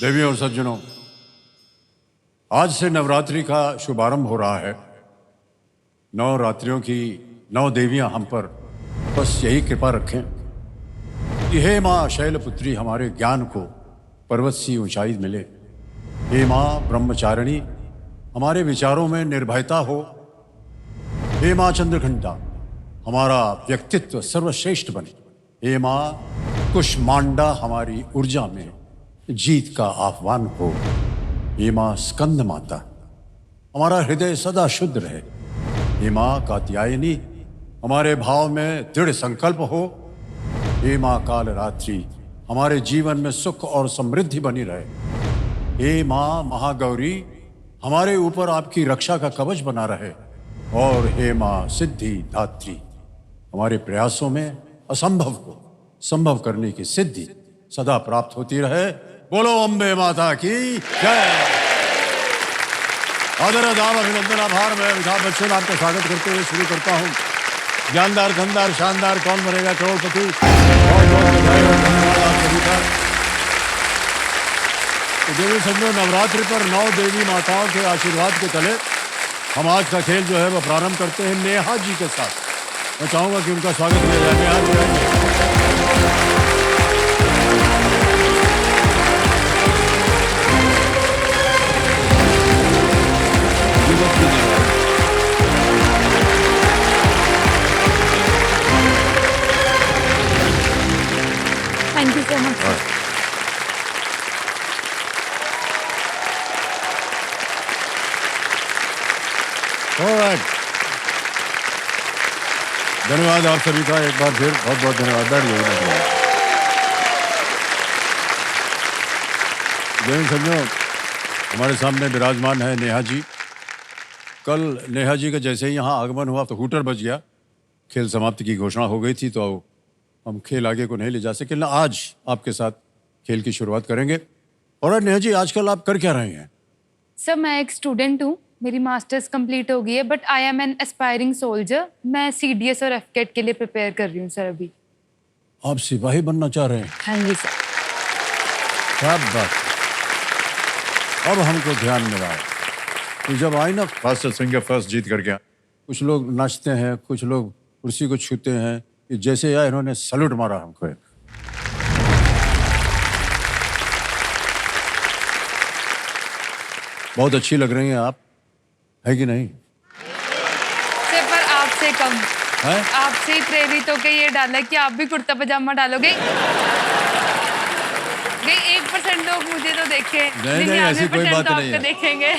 देवियों और सज्जनों, आज से नवरात्रि का शुभारंभ हो रहा है। 9 रात्रियों की 9 देवियां हम पर बस यही कृपा रखें कि हे माँ शैलपुत्री हमारे ज्ञान को पर्वत सी ऊंचाई मिले। हे माँ ब्रह्मचारिणी हमारे विचारों में निर्भयता हो। हे माँ चंद्रघंटा हमारा व्यक्तित्व सर्वश्रेष्ठ बने। हे माँ कुष्मांडा हमारी ऊर्जा में जीत का आह्वान हो। हे माँ स्कंद माता हमारा हृदय सदा शुद्ध रहे। हे माँ कात्यायनी हमारे भाव में दृढ़ संकल्प हो। हे माँ कालरात्रि हमारे जीवन में सुख और समृद्धि बनी रहे। हे माँ महागौरी हमारे ऊपर आपकी रक्षा का कवच बना रहे। और हे माँ सिद्धि दात्री हमारे प्रयासों में असंभव को संभव करने की सिद्धि सदा प्राप्त होती रहे। बोलो अम्बे माता की जय। आदर आदाब अभिनंदन आभार। मैं अमिताभ बच्चन आपका स्वागत करते हुए शुरू करता हूँ। जानदार धनदार शानदार कौन बनेगा करोड़पति। बहुत बहुत बधाई और धन्यवाद आप सभी का। तो देवी सज्जनों, नवरात्रि पर 9 देवी माताओं के आशीर्वाद के तले हम आज का खेल जो है वो प्रारंभ करते हैं नेहा जी के साथ। मैं चाहूंगा कि उनका स्वागत किया जाए। नेहा जी आइए। Thank you so much. Alright. धन्यवाद आप सभी का एक बार फिर बहुत बहुत धन्यवाद। जय समझो हमारे सामने विराजमान है नेहा जी। कल नेहा जी का जैसे ही यहाँ आगमन हुआ तो हूटर बज गया। खेल समाप्ति की घोषणा हो गई थी तो हम खेल आगे को नहीं ले जा सके। आज आपके साथ खेल की शुरुआत करेंगे। और नेहा जी, आजकल आप कर क्या रहे हैं? सर मैं एक स्टूडेंट हूँ, मेरी मास्टर्स कंप्लीट हो गई है, but I am an aspiring soldier. मैं सीडीएस और एफकेट के लिए प्रिपेयर कर रही हूँ सर अभी। आप सिपाही बनना चाह रहे हैं? हाँ जी सर। क्या बात। अब हमको ध्यान में रहा तो जब आई ना फर्स्ट सिंगर फर्स्ट जीत कर गया, कुछ लोग नाचते हैं, कुछ लोग कुर्सी को छूते हैं। जैसे यार इन्होंने सैल्यूट मारा हमको। बहुत अच्छी लग रही हैं आप, है कि नहीं? सर पर आपसे कम है? आपसे ही प्रेरित होकर ये डाला कि आप भी कुर्ता पजामा डालोगे। 1% लोग मुझे तो देखे, नहीं, ऐसी कोई बात नहीं है। देखेंगे।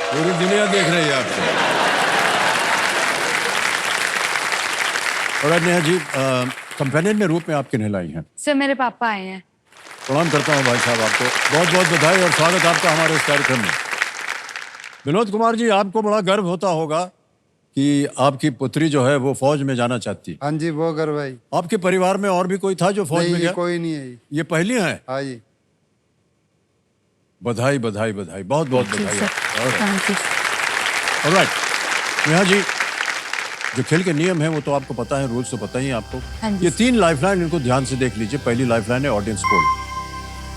पूरी दुनिया देख रही है आपको। और नेहा जी, कंपेनियन में रूप में आप किन्हें लाई हैं? सर मेरे पापा आए हैं। प्रणाम करता हूँ भाई साहब आपको। बहुत बहुत बधाई और स्वागत आपका हमारे इस कार्यक्रम में। विनोद कुमार जी, आपको बड़ा गर्व होता होगा कि आपकी पुत्री जो है वो फौज में जाना चाहती है। हाँ जी, वो गर्व है। आपके परिवार में और भी कोई था जो फौज में गया? कोई नहीं है। ये पहली है? हाँ जी। बधाई बधाई बधाई, बहुत बहुत बधाई। ऑलराइट नेहा जी, जो खेल के नियम है वो तो आपको पता है, रूल्स तो पता ही है आपको। ये 3 लाइफलाइन, इनको ध्यान से देख लीजिए। पहली लाइफलाइन है ऑडियंस कॉल,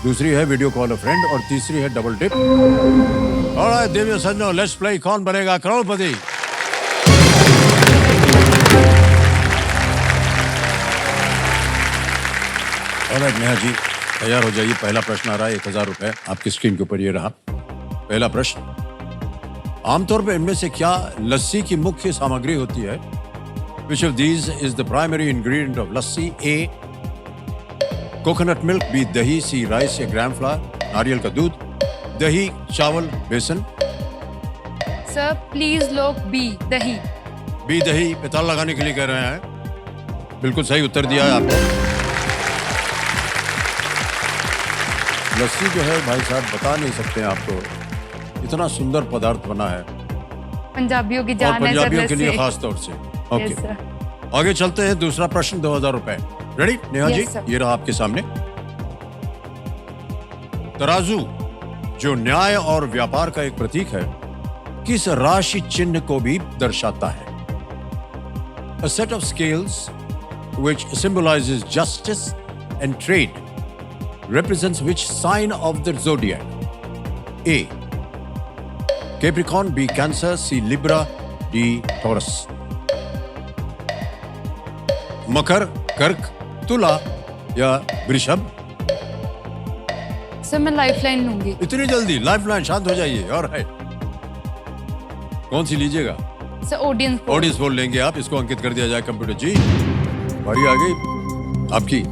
दूसरी है वीडियो कॉल अ फ्रेंड और तीसरी है डबल टिप। ऑलराइट देवियों सज्जनों, let's play Kaun Banega Crorepati. Alright Neha जी, तैयार हो जाइए। पहला प्रश्न आ रहा है। 1000 रुपए आपकी स्क्रीन के ऊपर ये रहा। पहला प्रश्न, आमतौर पर इनमें से क्या लस्सी की मुख्य सामग्री होती है? Which of these is the primary ingredient of lassi? A. Coconut milk, B दही, सी राइस या ग्राम फ्लावर, नारियल का दूध, दही, चावल, बेसन। सर प्लीज लोग बी दही। बी दही पिताल लगाने के लिए कह रहे हैं। बिल्कुल सही उत्तर दिया है आपने। लस्सी जो है भाई साहब बता नहीं सकते आपको, इतना सुंदर पदार्थ बना है। पंजाबियों की और जान है पंजाबियों के लिए लस्सी। खास तौर से। Okay Yes, sir. आगे चलते हैं। दूसरा प्रश्न 2000 रुपए। Ready Neha ji? Yes, sir. ये रहा आपके सामने। तराजू जो न्याय और व्यापार का एक प्रतीक है, किस राशि चिन्ह को भी दर्शाता है? A set of scales which symbolizes justice and trade represents which sign of the zodiac? A. Capricorn, B. Cancer, C. Libra, D. Taurus. मकर, कर्क, तुला या वृषभ? सर मैं लाइफलाइन लूंगी। इतनी जल्दी? लाइफलाइन, शांत हो जाइए। और है कौन सी लीजिएगा? Sir audience. ऑडियंस पोल लेंगे आप, इसको अंकित कर दिया जाए कंप्यूटर जी। बारी आ गई आपकी।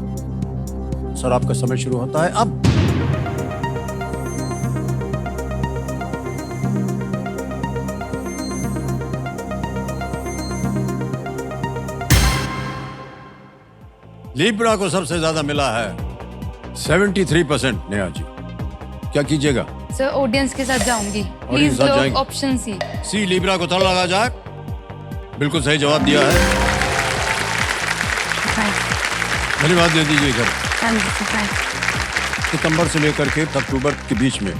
सर आपका समय शुरू होता है अब। लिब्रा को सबसे ज्यादा मिला है 73%। नेहा जी क्या कीजिएगा? सर ऑडियंस के साथ जाऊंगी। के प्लीज साथ लोग जाएंगे। Option C. सी लिब्रा को ताला लगा जाए। बिल्कुल सही जवाब दिया है। धन्यवाद दे दीजिए सर। सितंबर से लेकर के अक्टूबर के बीच में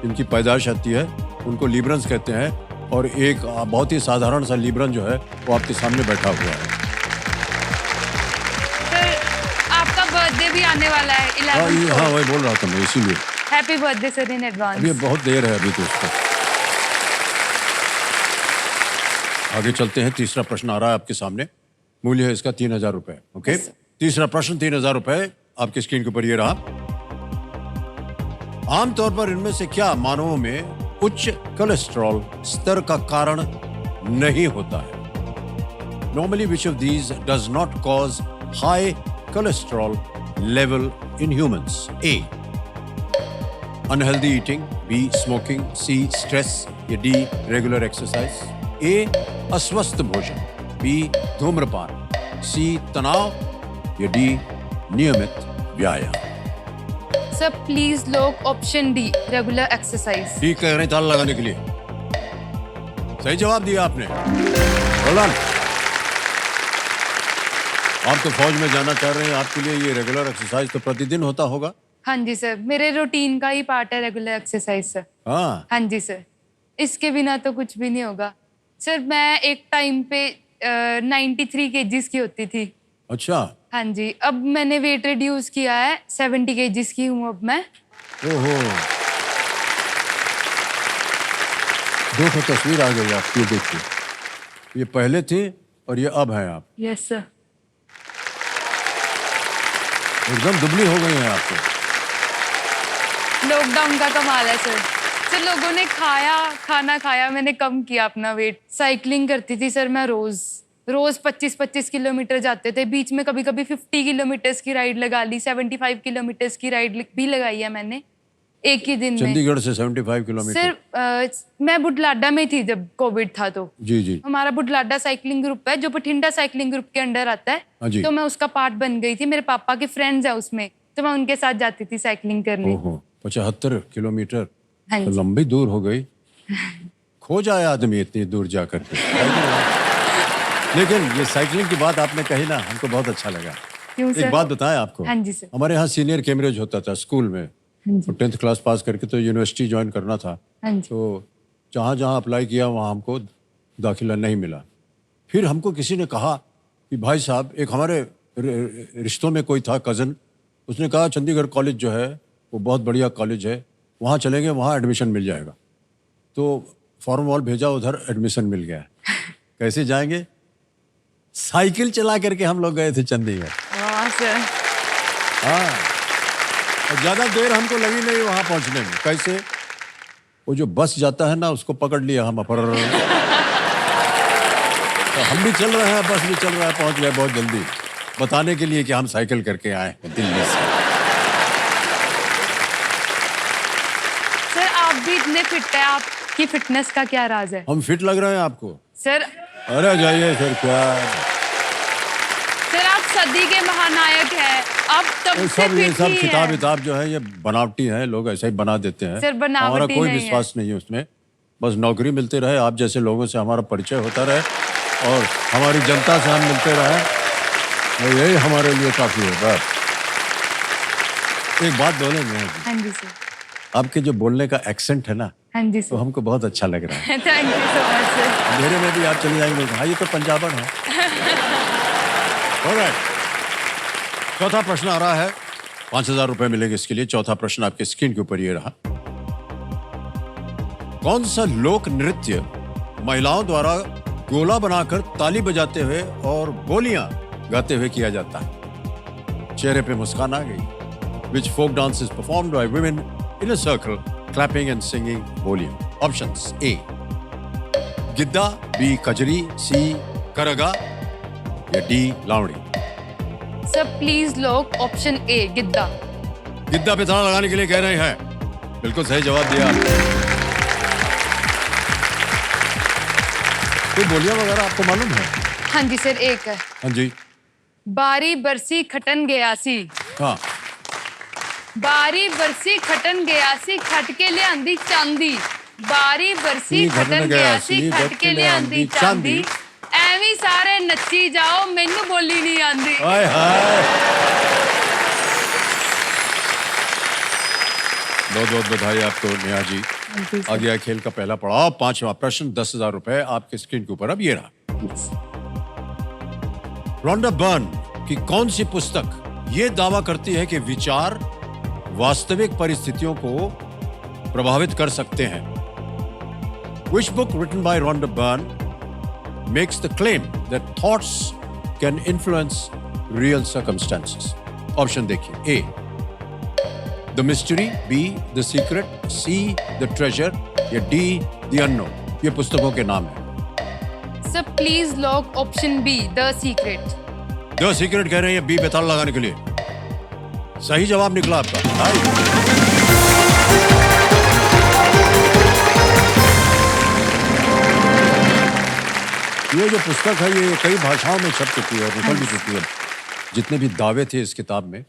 इनकी पैदाइश आती है, उनको लिब्रन्स कहते हैं। और एक बहुत ही साधारण सा लिब्रन जो है वो आपके सामने बैठा हुआ है। सर आपका बर्थडे भी आने वाला है 11 हाँ वही बोल रहा था मैं, इसीलिए। Happy birthday sir in advance. अभी बहुत देर है अभी तो उसको। आगे चलते हैं। तीसरा प्रश्न आ रहा है आपके सामने। मूल्य है इसका 3000 रुपए। Okay, Yes, sir. तीसरा प्रश्न 3000 रुपए आपकी स्क्रीन के ऊपर ये रहा। आमतौर पर इनमें से क्या मानवों में उच्च कोलेस्ट्रॉल स्तर का कारण नहीं होता है? Normally which of these does not cause high cholesterol level in humans? A. Unhealthy eating, B. Smoking, C. Stress या डी. Regular exercise? ए. अस्वस्थ भोजन, बी. धूम्रपान, सी. तनाव या डी. नियमित व्यायाम? सर प्लीज लोग ऑप्शन डी रेगुलर एक्सरसाइज। ठीक कह रहे हैं ताला लगाने के लिए। सही जवाब दिया आपने। Well done. आप तो फौज में जाना चाह रहे हैं, आपके लिए ये रेगुलर एक्सरसाइज तो प्रतिदिन होता होगा? हाँ जी सर, मेरे रूटीन का ही पार्ट है रेगुलर एक्सरसाइज सर। हाँ। हाँ जी सर, इसके बिना तो कुछ भी नहीं होगा। सर मैं एक टाइम पे 93 केजीज की होती थी। अच्छा। हाँ जी, अब मैंने वेट रिड्यूस किया है, 70 केजीज की हूँ अब मैं। ओहो, देखो तस्वीर आ गई आपकी, देखिए ये पहले थी और ये अब हैं आप। Yes sir. एकदम दुबली हो गई हैं आप तो। लॉकडाउन का कमाल है सर। सर लोगों ने खाना खाया, मैंने कम किया अपना वेट। साइकिलिंग करती थी सर मैं रोज 25-25 किलोमीटर जाते थे। बीच में कभी कभी 50 किलोमीटर्स की राइड लगा ली, 75 किलोमीटर्स की राइड भी लगाई है मैंने एक ही दिन में। चंडीगढ़ से 75 किलोमीटर? सर मैं बुढलाडा में थी जब कोविड था तो। जी जी। हमारा बुढलाडा साइकिलिंग ग्रुप है जो बठिंडा साइकिलिंग ग्रुप के अंडर आता हाँ जी। है, तो मैं उसका पार्ट बन गई थी। मेरे पापा के फ्रेंड्स है उसमें, तो मैं उनके साथ जाती थी साइकिलिंग करने। ओहो, 75 किलोमीटर हाँ तो जी। लंबी दूर हो गई। खो जाए आदमी इतनी दूर जा करके। लेकिन ये साइकिलिंग की बात आपने कही ना, हमको बहुत अच्छा लगा। क्यों एक सर? बात बताएं आपको। हाँ जी सर। हमारे यहाँ सीनियर कैमरेज होता था स्कूल में। तो 10th क्लास पास करके तो यूनिवर्सिटी ज्वाइन करना था। हाँ जी। तो जहाँ जहाँ अप्लाई किया वहाँ हमको दाखिला नहीं मिला। फिर हमको किसी ने कहा कि भाई साहब, एक हमारे रिश्तों में कोई था कज़न, उसने कहा चंडीगढ़ कॉलेज जो है वो बहुत बढ़िया कॉलेज है, वहाँ चलेंगे, वहाँ एडमिशन मिल जाएगा। तो फॉर्म वॉल भेजा, उधर एडमिशन मिल गया। कैसे जाएंगे? साइकिल चला करके हम लोग गए थे चंडीगढ़। वाह सर। हाँ, और ज़्यादा देर हमको लगी नहीं वहाँ पहुँचने में। कैसे? वो जो बस जाता है ना, उसको पकड़ लिया हम। तो हम भी चल रहे हैं, बस भी चल रहा है, पहुँच गए बहुत जल्दी, बताने के लिए कि हम साइकिल करके आए हैं दिल्ली से। सर आप भी इतने फिट है, आपकी फिटनेस का क्या राज है? हम फिट लग रहे हैं आपको? सर अरे जाइए सर, क्या सर आप सदी के महानायक हैं, आप तब से सब ये फिट सब ही किताब हैं। विताब जो है ये बनावटी है, लोग ऐसा ही बना देते हैं। सर, बनावटी हमारा कोई नहीं विश्वास नहीं है उसमें। बस नौकरी मिलते रहे, आप जैसे लोगों से हमारा परिचय होता रहे और हमारी जनता से हम मिलते रहे, और यही हमारे लिए काफी है। बस एक बात बोलेंगे, हाँ जी सर। आपके जो बोलने का एक्सेंट है ना, हाँ जी तो सर। हमको बहुत अच्छा लग रहा है। Thank you so much sir. अंधेरे में भी आप चले जाएंगे, हाँ ये तो पंजाबन है। Alright. चौथा प्रश्न आ रहा है 5,000 रुपए मिलेंगे इसके लिए। चौथा प्रश्न आपके स्क्रीन के ऊपर ये रहा। कौन सा लोक नृत्य महिलाओं द्वारा गोला बनाकर ताली बजाते हुए और बोलियां गाते हुए किया जाता है? चेहरे पे मुस्कान आ गई। Which folk dance is performed by women in a circle, clapping and singing बोलियां? Options: A. Giddha, B. Kajri, C. करगा या D. लावड़ी? Sir please lock option A, Giddha. Giddha पे ताला लगाने के लिए कह रहे हैं। बिल्कुल सही जवाब दिया आपने। कोई बोलियां वगैरह आपको मालूम है? हाँ जी सर, एक है। हाँ जी। बारी बरसी खटन गयासी, हाँ। बारी बरसी खटन गयासी, खटके ले आंदी चांदी। बारी बरसी खटन गयासी, खटके ले आंदी चांदी। ਐਵੇਂ ਸਾਰੇ ਨੱਚੀ ਜਾਓ, ਮੈਨੂੰ ਬੋਲੀ ਨਹੀਂ ਆਂਦੀ। हाय हाय। बहुत बहुत बधाई आपको नेहा जी। आ गया खेल का पहला पड़ाव, 5वां प्रश्न, 10,000 रुपए आपके स्क्रीन के ऊपर। अब ये रहा। रोंडा बर्न की कौन सी पुस्तक ये दावा करती है कि विचार वास्तविक परिस्थितियों को प्रभावित कर सकते हैं? Which book written by Rhonda Byrne makes the claim that thoughts can influence real circumstances? Option देखिए। A. The Mystery, B. The Secret, C. The Treasure या D. The Unknown? ये पुस्तकों के नाम हैं। Sir please lock option B, the secret. The secret कह रहे हैं बी पे ताला लगाने के लिए। सही जवाब निकला आपका। ये जो पुस्तक है ये कई भाषाओं में छप चुकी है और निकल भी चुकी है। जितने भी दावे थे इस किताब में,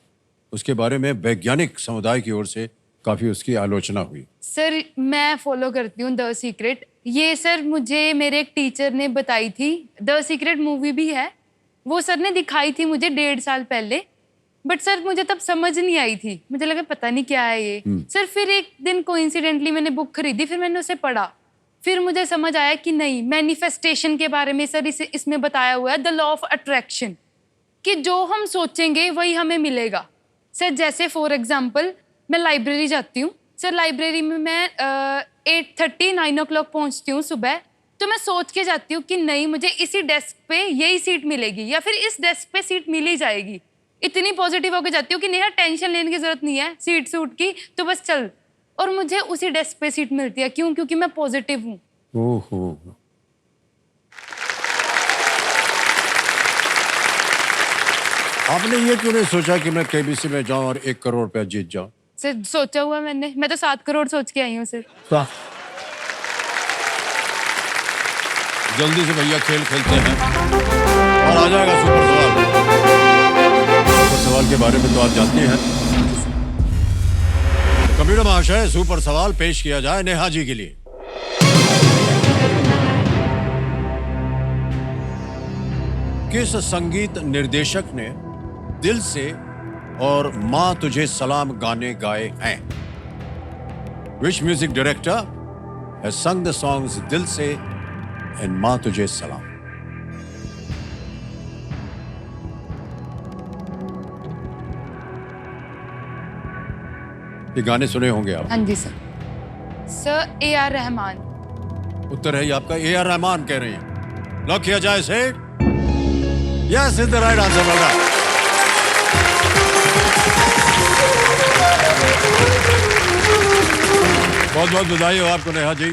उसके बारे में वैज्ञानिक समुदाय की ओर से काफी उसकी आलोचना हुई। सर मैं फॉलो करती हूँ द सीक्रेट। ये सर मुझे मेरे एक टीचर ने बताई थी। द सीक्रेट मूवी भी है, वो सर ने दिखाई थी मुझे 1.5 साल पहले। बट सर मुझे तब समझ नहीं आई थी, मुझे लगा पता नहीं क्या है ये। सर फिर एक दिन कोइंसिडेंटली मैंने बुक खरीदी, फिर मैंने उसे पढ़ा, फिर मुझे समझ आया कि नहीं, मैनिफेस्टेशन के बारे में सर इसमें बताया हुआ है, द लॉ ऑफ अट्रैक्शन, कि जो हम सोचेंगे वही हमें मिलेगा। सर जैसे फॉर एग्जांपल मैं लाइब्रेरी जाती हूँ सर, लाइब्रेरी में मैं 8:30 9 o'clock पहुँचती हूँ सुबह, तो मैं सोच के जाती हूँ कि नहीं मुझे इसी डेस्क पे यही सीट मिलेगी या फिर इस डेस्क पे सीट मिल ही जाएगी। इतनी पॉजिटिव होकर जाती हूँ कि नेहा टेंशन लेने की जरूरत नहीं है सीट सूट की, तो बस चल, और मुझे उसी डेस्क पे सीट मिलती है। क्यों? क्योंकि मैं पॉजिटिव हूँ। ओहो। आपने ये क्यों नहीं सोचा कि मैं केबीसी में जाऊं और 1 करोड़ रुपया जीत जाऊं? सर सोचा हुआ मैंने, मैं तो 7 करोड़ सोच के आई हूँ सर। जल्दी से भैया खेल खेलते हैं और आ जाएगा सुपर सवाल। सुपर सवाल के बारे में तो आप जानते हैं। कंप्यूटर महाशय, सुपर सवाल पेश किया जाए नेहा जी के लिए। किस संगीत निर्देशक ने दिल से और मां तुझे सलाम गाने गाए हैं? Which music director has sung the songs दिल से and मां तुझे सलाम? ये गाने सुने होंगे आप। हाँ जी सर। Sir AR Rahman. उत्तर है ये आपका, AR रहमान कह रहे हैं। लॉक किया जाए सेठ। Yes is the right answer. बोला बहुत बहुत बधाई हो आपको नेहा जी।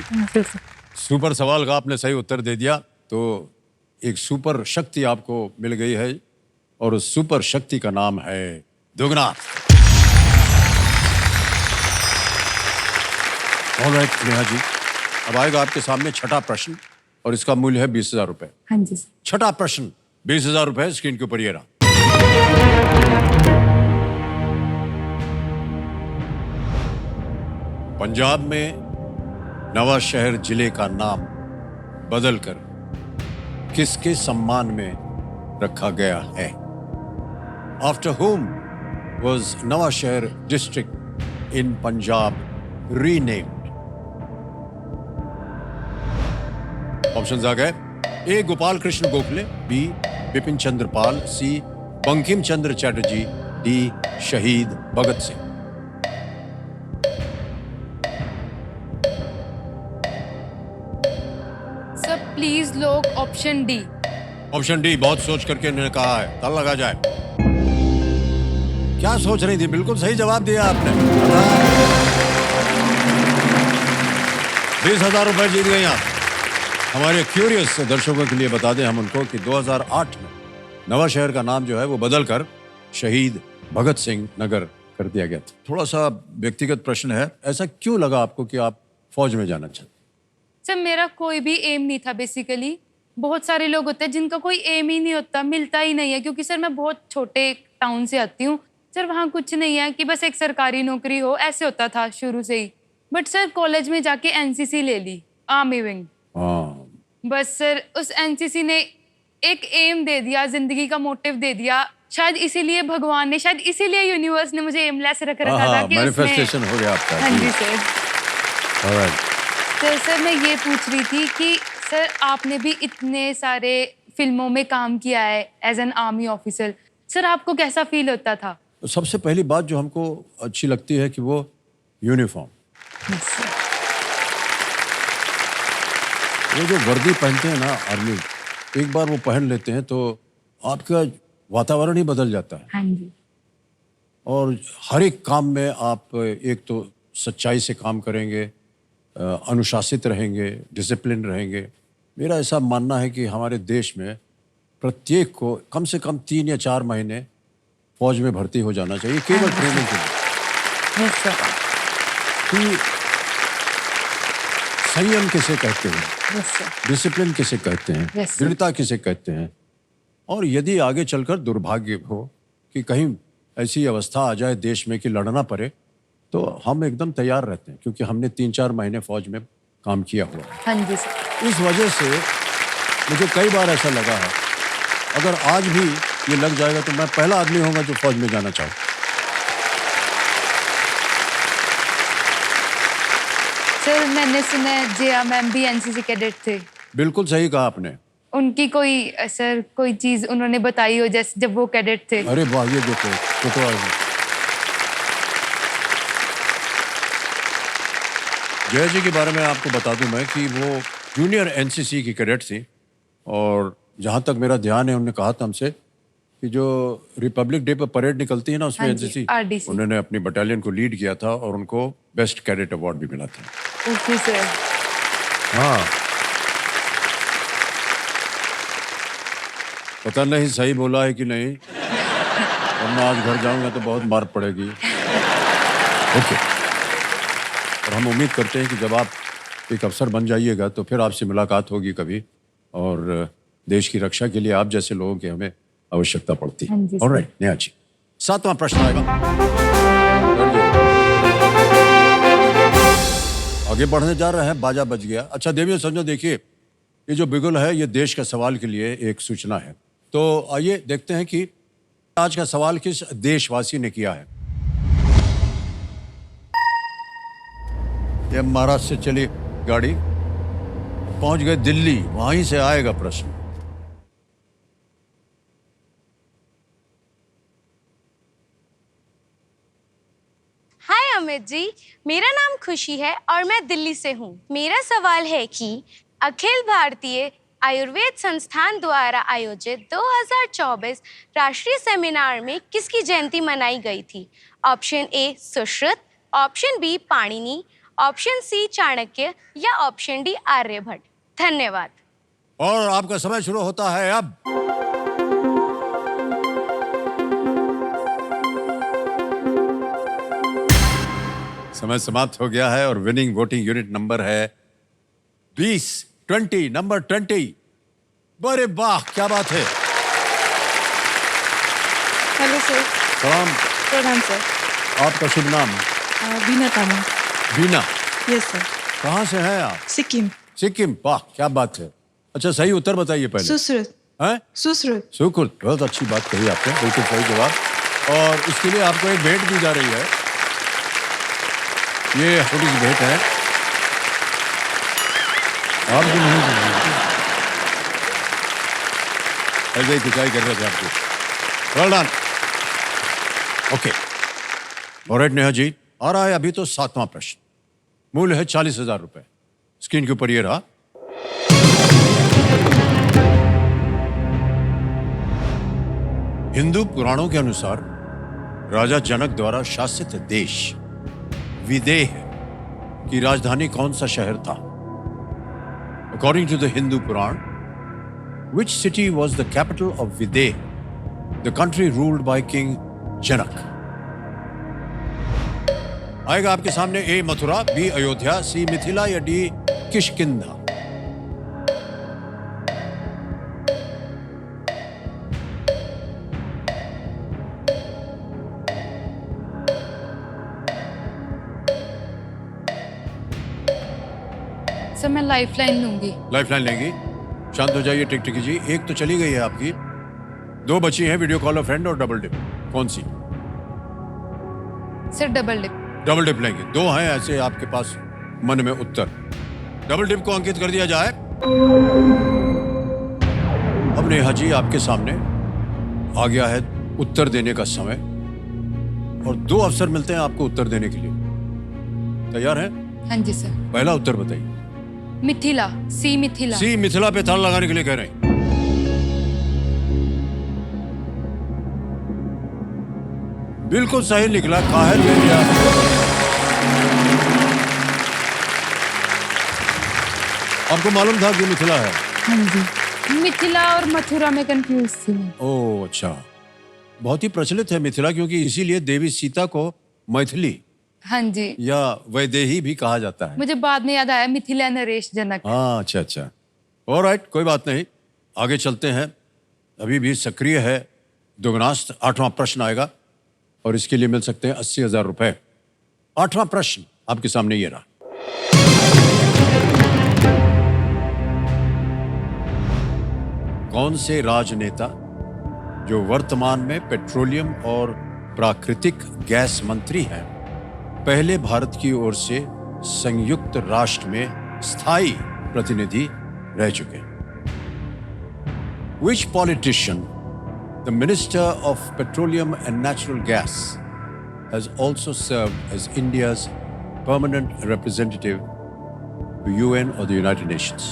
सुपर सवाल का आपने सही उत्तर दे दिया, तो एक सुपर शक्ति आपको मिल गई है और उस सुपर शक्ति का नाम है दुगना। ऑलराइट नेहा जी, अब आएगा आपके सामने छठा प्रश्न और इसका मूल्य है 20,000 रुपए। हाँ जी सर। छठा प्रश्न 20,000 रुपए, स्क्रीन के ऊपर ये रहा। पंजाब में नवा शहर जिले का नाम बदलकर किसके सम्मान में रखा गया है? After whom was Nawanshahr district in Punjab renamed? Options आ गए। A Gopal Krishna Gokhale, B Bipin Chandra Pal, C Bankim Chandra Chatterjee, D Shaheed Bhagat Singh. Sir please लोग ऑप्शन डी। ऑप्शन डी बहुत सोच करके इन्होंने कहा है, ताला लगा जाए। क्या सोच रही थी? बिल्कुल सही जवाब दिया आपने। 20,000 रुपए जीत गई आप। हमारे क्यूरियस दर्शकों के लिए बता दें हम उनको कि 2008 में नवा शहर का नाम जो है वो बदलकर शहीद भगत सिंह नगर कर दिया गया था। थोड़ा सा व्यक्तिगत प्रश्न है, ऐसा क्यों लगा आपको कि आप फौज में जाना चाहते? सर मेरा कोई भी एम नहीं था बेसिकली। बहुत सारे लोग होते हैं जिनका कोई एम ही नहीं होता, मिलता ही नहीं है, क्योंकि सर मैं बहुत छोटे टाउन से आती हूँ। सर वहाँ कुछ नहीं है कि बस एक सरकारी नौकरी हो, ऐसे होता था शुरू से ही। बट सर कॉलेज में जाके एनसीसी ले ली, आर्मी विंग। हाँ, बस सर उस एनसीसी ने एक एम दे दिया, जिंदगी का मोटिव दे दिया। शायद इसीलिए भगवान ने, शायद इसीलिए यूनिवर्स ने मुझे एमलेस रख रखा था कि मैनिफेस्टेशन हो गया आपका। हाँ जी सर। ऑलराइट। तो सर मैं ये पूछ रही थी कि सर आपने भी इतने सारे फिल्मों में काम किया है as an army officer, sir आपको कैसा फील होता था? तो सबसे पहली बात जो हमको अच्छी लगती है कि वो यूनिफॉर्म, वो जो वर्दी पहनते हैं ना आर्मी, एक बार वो पहन लेते हैं तो आपका वातावरण ही बदल जाता है। हाँ जी। और हर एक काम में आप एक तो सच्चाई से काम करेंगे, अनुशासित रहेंगे, डिसिप्लिन रहेंगे। मेरा ऐसा मानना है कि हमारे देश में प्रत्येक को कम से कम 3 या 4 महीने फौज में भर्ती हो जाना चाहिए, केवल ट्रेनिंग के लिए। Yes sir. कि संयम किसे कहते हैं, यस सर। डिसिप्लिन किसे कहते हैं, Yes, sir. दृढ़ता किसे कहते हैं। और यदि आगे चलकर दुर्भाग्य हो कि कहीं ऐसी अवस्था आ जाए देश में कि लड़ना पड़े, तो हम एकदम तैयार रहते हैं, क्योंकि हमने 3-4 महीने फौज में काम किया हुआ है। हाँ जी सर। इस वजह से मुझे कई बार ऐसा लगा है, अगर आज भी ये लग जाएगा तो मैं पहला आदमी होऊंगा जो फौज में जाना चाहूँ। सर मैंने सुना है जया मैम भी एनसीसी कैडेट थे। बिल्कुल सही कहा आपने। उनकी कोई सर कोई चीज उन्होंने बताई हो जैसे जब वो कैडेट थे? अरे वाह, ये देखो फोटो आई है। जया जी के बारे में आपको बता दूं मैं कि वो जूनियर एनसीसी की कैडेट थी, और जहाँ तक मेरा ध्यान है उन्होंने कहा था हमसे कि जो रिपब्लिक डे पर परेड निकलती है ना उसमें हाँ जी, एनसीसी RDC। उन्होंने अपनी बटालियन को लीड किया था और उनको बेस्ट कैडेट अवार्ड भी मिला था। Okay sir. हाँ, पता नहीं सही बोला है कि नहीं, वरना आज घर जाऊंगा तो बहुत मार पड़ेगी। ओके। और हम उम्मीद करते हैं कि जब आप एक अफसर बन जाइएगा तो फिर आपसे मुलाकात होगी कभी, और देश की रक्षा के लिए आप जैसे लोगों की हमें आवश्यकता पड़ती हाँ है। जी, सर। ऑलराइट नेहा जी, 7वां प्रश्न आएगा। आगे बढ़ने जा रहे हैं, बाजा बज गया। अच्छा देवियों समझो, देखिए ये जो बिगुल है ये देश का सवाल के लिए एक सूचना है। तो आइए देखते हैं कि आज का सवाल किस देशवासी ने किया है। ये महाराष्ट्र से चली गाड़ी, पहुंच गए दिल्ली, वहीं से आएगा प्रश्न। हाय अमित जी, मेरा नाम खुशी है और मैं दिल्ली से हूँ। मेरा सवाल है कि अखिल भारतीय आयुर्वेद संस्थान द्वारा आयोजित 2024 राष्ट्रीय सेमिनार में किसकी जयंती मनाई गई थी? Option A Sushruta, option B Panini, option C Chanakya या ऑप्शन डी आर्यभट्ट। धन्यवाद। और आपका समय शुरू होता है अब। समय समाप्त हो गया है और विनिंग वोटिंग यूनिट नंबर है 20 नंबर 20। बड़े वाह, क्या बात है। Hello sir. सलाम। प्रणाम सर। आपका शुभ नाम? बीना तामा। बीना। Yes sir. कहाँ से हैं आप? सिक्किम। सिक्किम, वाह क्या बात है। अच्छा सही उत्तर बताइए पहले। सुश्रुत। हैं? सुश्रुत। सुकुल, बहुत अच्छी बात कही आपने, बिल्कुल सही जवाब। और इसके लिए आपको एक भेंट दी जा रही है। ये छोटी सी भेंट है, आप भी नहीं जानते। ऐसे ही खिंचाई कर रहे थे आपको। Well done. Okay, alright Neha ji, आ रहा है अभी तो 7वां प्रश्न। मूल्य है 40,000 रुपए। स्क्रीन के ऊपर ये रहा। हिंदू पुराणों के अनुसार राजा जनक द्वारा शासित देश विदेह की राजधानी कौन सा शहर था? According to the Hindu Purana, which city was the capital of Videha, the country ruled by King जनक? आएगा आपके सामने ए मथुरा, बी अयोध्या, सी मिथिला या डी किष्किंधा। सर मैं लाइफलाइन लूंगी। लाइफलाइन लेंगी? शांत हो जाइए टिकटिकी जी, एक तो चली गई है आपकी, 2 बची हैं, वीडियो कॉल अ फ्रेंड और डबल डिप। कौन सी? Sir double dip. Double dip लेंगे। 2 हैं ऐसे आपके पास मन में उत्तर। डबल डिप को अंकित कर दिया जाए। अब नेहा जी आपके सामने आ गया है उत्तर देने का समय, और 2 अवसर मिलते हैं आपको उत्तर देने के लिए। तैयार हैं? हाँ जी सर। पहला उत्तर बताइए। मिथिला, सी मिथिला। सी मिथिला पे ताला लगाने के लिए कह रहे हैं। बिल्कुल सही निकला। काहिर ले लिया। आपको मालूम था कि मिथिला है? हाँ जी, मिथिला और मथुरा में कंफ्यूज थी मैं। ओह अच्छा, बहुत ही प्रचलित है मिथिला, क्योंकि इसीलिए देवी सीता को मैथिली हाँ जी, या वैदेही भी कहा जाता है। मुझे बाद में याद आया मिथिला नरेश जनक। हाँ अच्छा अच्छा, ऑलराइट, कोई बात नहीं, आगे चलते हैं। अभी भी सक्रिय है दुगनास्त। 8वां प्रश्न आएगा और इसके लिए मिल सकते हैं 80,000 रुपए। 8वां प्रश्न आपके सामने ये रहा। कौन से राजनेता जो वर्तमान में पेट्रोलियम और प्राकृतिक गैस मंत्री हैं, पहले भारत की ओर से संयुक्त राष्ट्र में स्थायी प्रतिनिधि रह चुके हैं? Which politician, the Minister of Petroleum and Natural Gas, has also served as India's permanent representative to UN or the United Nations?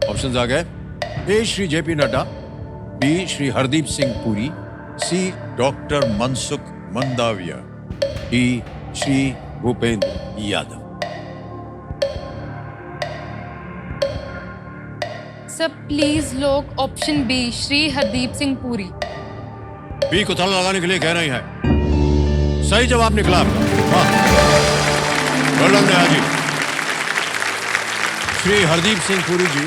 Options आ गए। A Shri JP Nadda, B Shri Hardeep Singh Puri, C doctor Mansukh Mandaviya, D Shri Bhupender Yadav. Sir please लोग option B Shri Hardeep Singh Puri. B को ताला लगाने के लिए कह रही हैं। सही जवाब निकला आपका। जी श्री हरदीप सिंह पुरी जी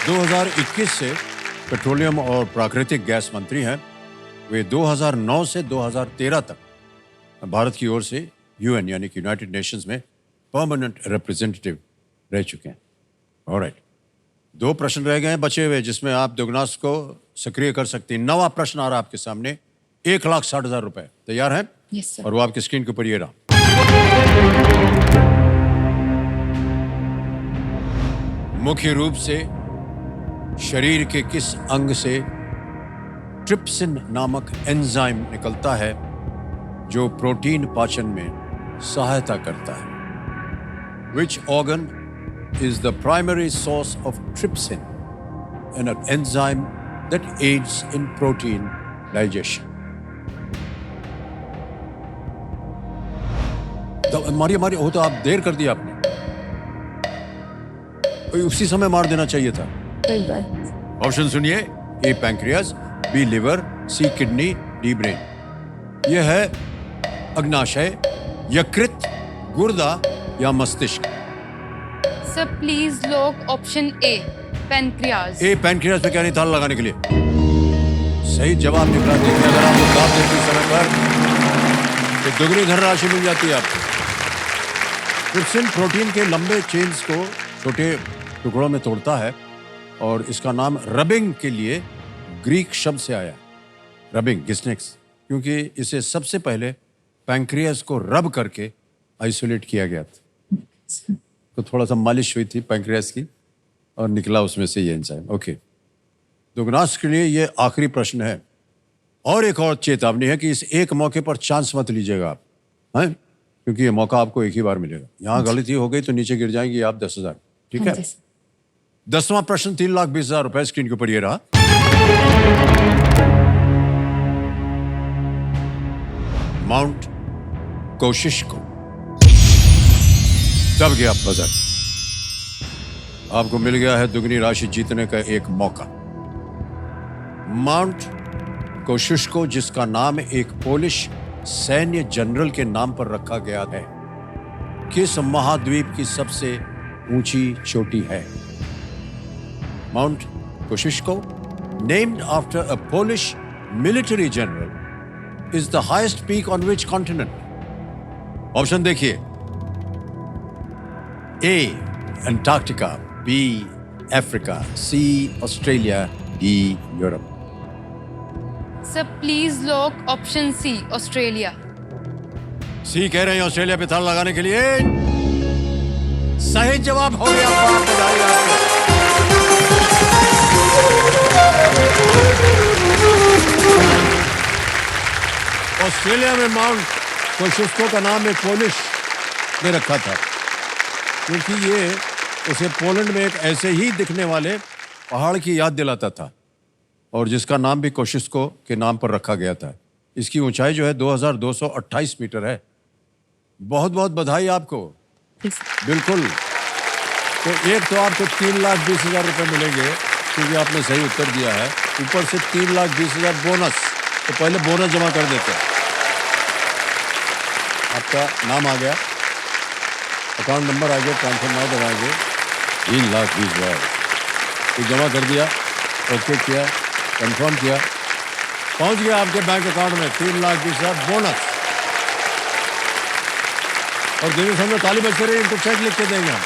2021 से पेट्रोलियम और प्राकृतिक गैस मंत्री हैं। वे 2009 से 2013 तक भारत की ओर से यूएन यानी कि यूनाइटेड नेशंस में परमानेंट रिप्रेजेंटेटिव रह चुके हैं। ऑलराइट, 2 प्रश्न रह गए हैं बचे हुए, जिसमें आप दुगनास को सक्रिय कर सकते हैं। 9वां प्रश्न आ रहा है आपके सामने। 1,60,000 रुपए। तैयार हैं? Yes sir. और वो आपकी स्क्रीन के ऊपर ये रहा। मुख्य रूप से शरीर के किस अंग से ट्रिप्सिन नामक एंजाइम निकलता है जो प्रोटीन पाचन में सहायता करता है? Which organ is the primary source of trypsin, an enzyme that aids in protein digestion? तो मारी हो तो आप देर कर दिया आपने, उसी समय मार देना चाहिए था। कोई बात। ऑप्शन सुनिए। A pancreas, B liver, C kidney, D brain. यह है अग्नाशय, यकृत, गुर्दा या मस्तिष्क। सर प्लीज लोग option A pancreas. A pancreas पे क्या नहीं ताला लगाने के लिए? सही जवाब निकला। देखिए अगर आपको जवाब देते समय पर तो दुगनी धनराशि मिल जाती है आपको। ट्रिप्सिन प्रोटीन के लंबे चेन्स को छोटे टुकड़ों में तोड़ता है और इसका नाम रबिंग के लिए ग्रीक शब्द से आया। रबिंग, घिसनेक्स, क्योंकि इसे सबसे पहले पैंक्रियाज को रब करके आइसोलेट किया गया था। तो थोड़ा सा मालिश हुई थी पैंक्रियाज की और निकला उसमें से ये एंजाइम। ओके, दुगनास के लिए ये आखिरी प्रश्न है और एक और चेतावनी है कि इस एक मौके पर चांस मत लीजिएगा आप, हैं? क्योंकि ये मौका आपको एक ही बार मिलेगा। यहाँ गलती हो गई तो नीचे गिर जाएंगी आप 10,000। ठीक हाँ है? जी सर। 10वां प्रश्न 3,20,000 रुपए स्क्रीन के ऊपर ये रहा। माउंट कोशिश्को। दब गया बजर। आपको मिल गया है दुगनी राशि जीतने का एक मौका। माउंट कोशिश्को, जिसका नाम एक पोलिश सैन्य जनरल के नाम पर रखा गया है, किस महाद्वीप की सबसे ऊंची चोटी है? Mount Kosciuszko, named after a Polish military general, is the highest peak on which continent? Option देखिए। A. Antarctica, B. Africa, C. Australia, D. Europe। Sir please lock option C, Australia. C कह रहे हैं Australia पे ताला लगाने के लिए। सही जवाब हो गया। बहुत बधाई आपको। ऑस्ट्रेलिया में माउंट कोशिश्को का नाम एक पोलिश ने रखा था, क्योंकि ये उसे पोलैंड में एक ऐसे ही दिखने वाले पहाड़ की याद दिलाता था, और जिसका नाम भी कोशिश्को के नाम पर रखा गया था। इसकी ऊंचाई जो है 2,228 मीटर है। बहुत बहुत बधाई आपको। बिल्कुल। तो एक तो आपको 3,20,000 रुपए मिलेंगे क्योंकि आपने सही उत्तर दिया है, ऊपर से 3,20,000 बोनस। तो पहले बोनस जमा कर देते हैं। आपका नाम आ गया, अकाउंट नंबर आ गया, ट्रांसफर नाउ दबाएंगे। 3,20,000 तो जमा कर दिया, ओके किया, कंफर्म किया, पहुंच गया आपके बैंक अकाउंट में 3,20,000 बोनस। और देवी साहब ताली बज कर इनको चेक लिख के देंगे हम।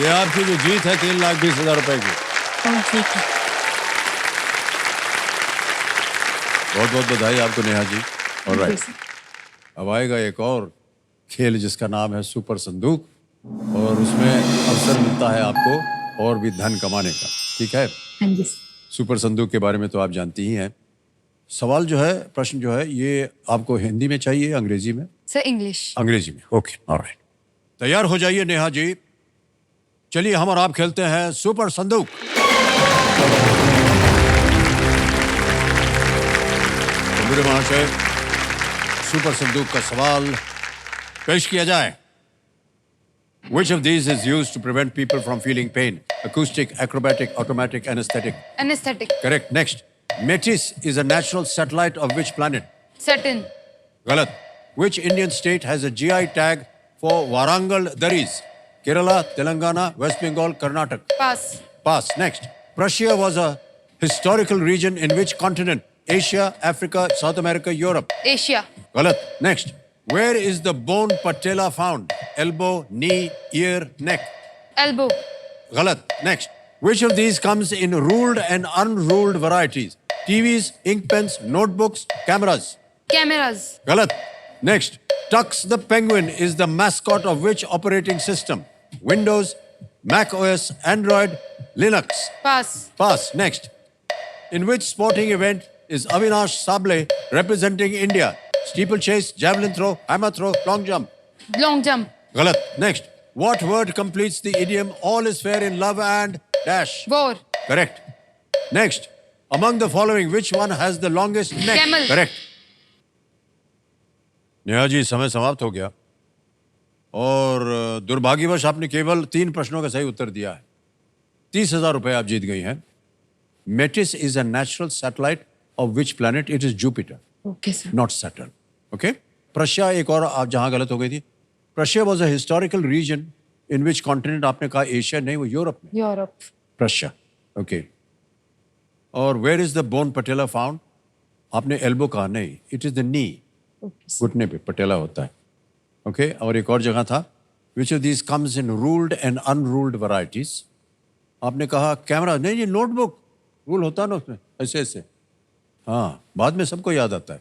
ये आपकी जो जीत है 3,20,000 रुपए की। ठीक है। बहुत बहुत बधाई आपको नेहा जी। और राइट, अब आएगा एक और खेल जिसका नाम है सुपर संदूक, और उसमें अवसर मिलता है आपको और भी धन कमाने का। ठीक है? हाँ जी। सुपर संदूक के बारे में तो आप जानती ही हैं। सवाल जो है, प्रश्न जो है, ये आपको हिंदी में चाहिए, अंग्रेजी में? Sir English. अंग्रेजी में। Okay, alright. तैयार हो जाइए नेहा जी। चलिए हम और आप खेलते हैं सुपर संदूक। तो मेरे महाशय, सुपर संदूक का सवाल पेश किया जाए। Which of these is used to prevent people from feeling pain? Acoustic, acrobatic, automatic, anesthetic? Anaesthetic. Correct. Next. Metis is a natural satellite of which planet? Saturn। Galat. Which Indian state has a GI tag for Warangal Daris? Kerala, Telangana, West Bengal, Karnataka? Pass. Pass. Next. Prussia was a historical region in which continent? Asia, Africa, South America, Europe? Asia. Galat. Next. Where is the bone patella found? Elbow, knee, ear, neck? Elbow. Galat. Next. Which of these comes in ruled and unruled varieties? TVs, ink pens, notebooks, cameras? Cameras. Galat. Next. Tux the penguin is the mascot of which operating system? Windows, Mac OS, Android, Linux? Pass. Pass. Next. In which sporting event is Avinash Sable representing India? Steeplechase, javelin throw, hammer throw, long jump? Long jump. Galat. Next. What word completes the idiom all is fair in love and dash? War. Correct. Next. Among the following, which one has the longest neck? Camel. Correct. Neha ji, समय समाप्त हो गया और दुर्भाग्यवश आपने केवल 3 प्रश्नों का सही उत्तर दिया है। 30,000 रुपए आप जीत गई हैं। Metis is a natural satellite of which planet? It is Jupiter, okay sir. Not Saturn. Okay. Prussia, एक और आप जहां गलत हो गई थी। Prussia was a historical region in which continent? आपने कहा एशिया, नहीं, वो यूरोप में। यूरोप। प्रशिया। ओके। और where is the bone patella found? आपने एल्बो कहा, नहीं, इट इज द नी, घुटने पे पटेला होता है। ओके। और एक और जगह था, which of this comes in ruled and unruled varieties? आपने कहा कैमरा, नहीं, ये नोटबुक रूल होता है ना उसमें, ऐसे ऐसे। हाँ, बाद में सबको याद आता है।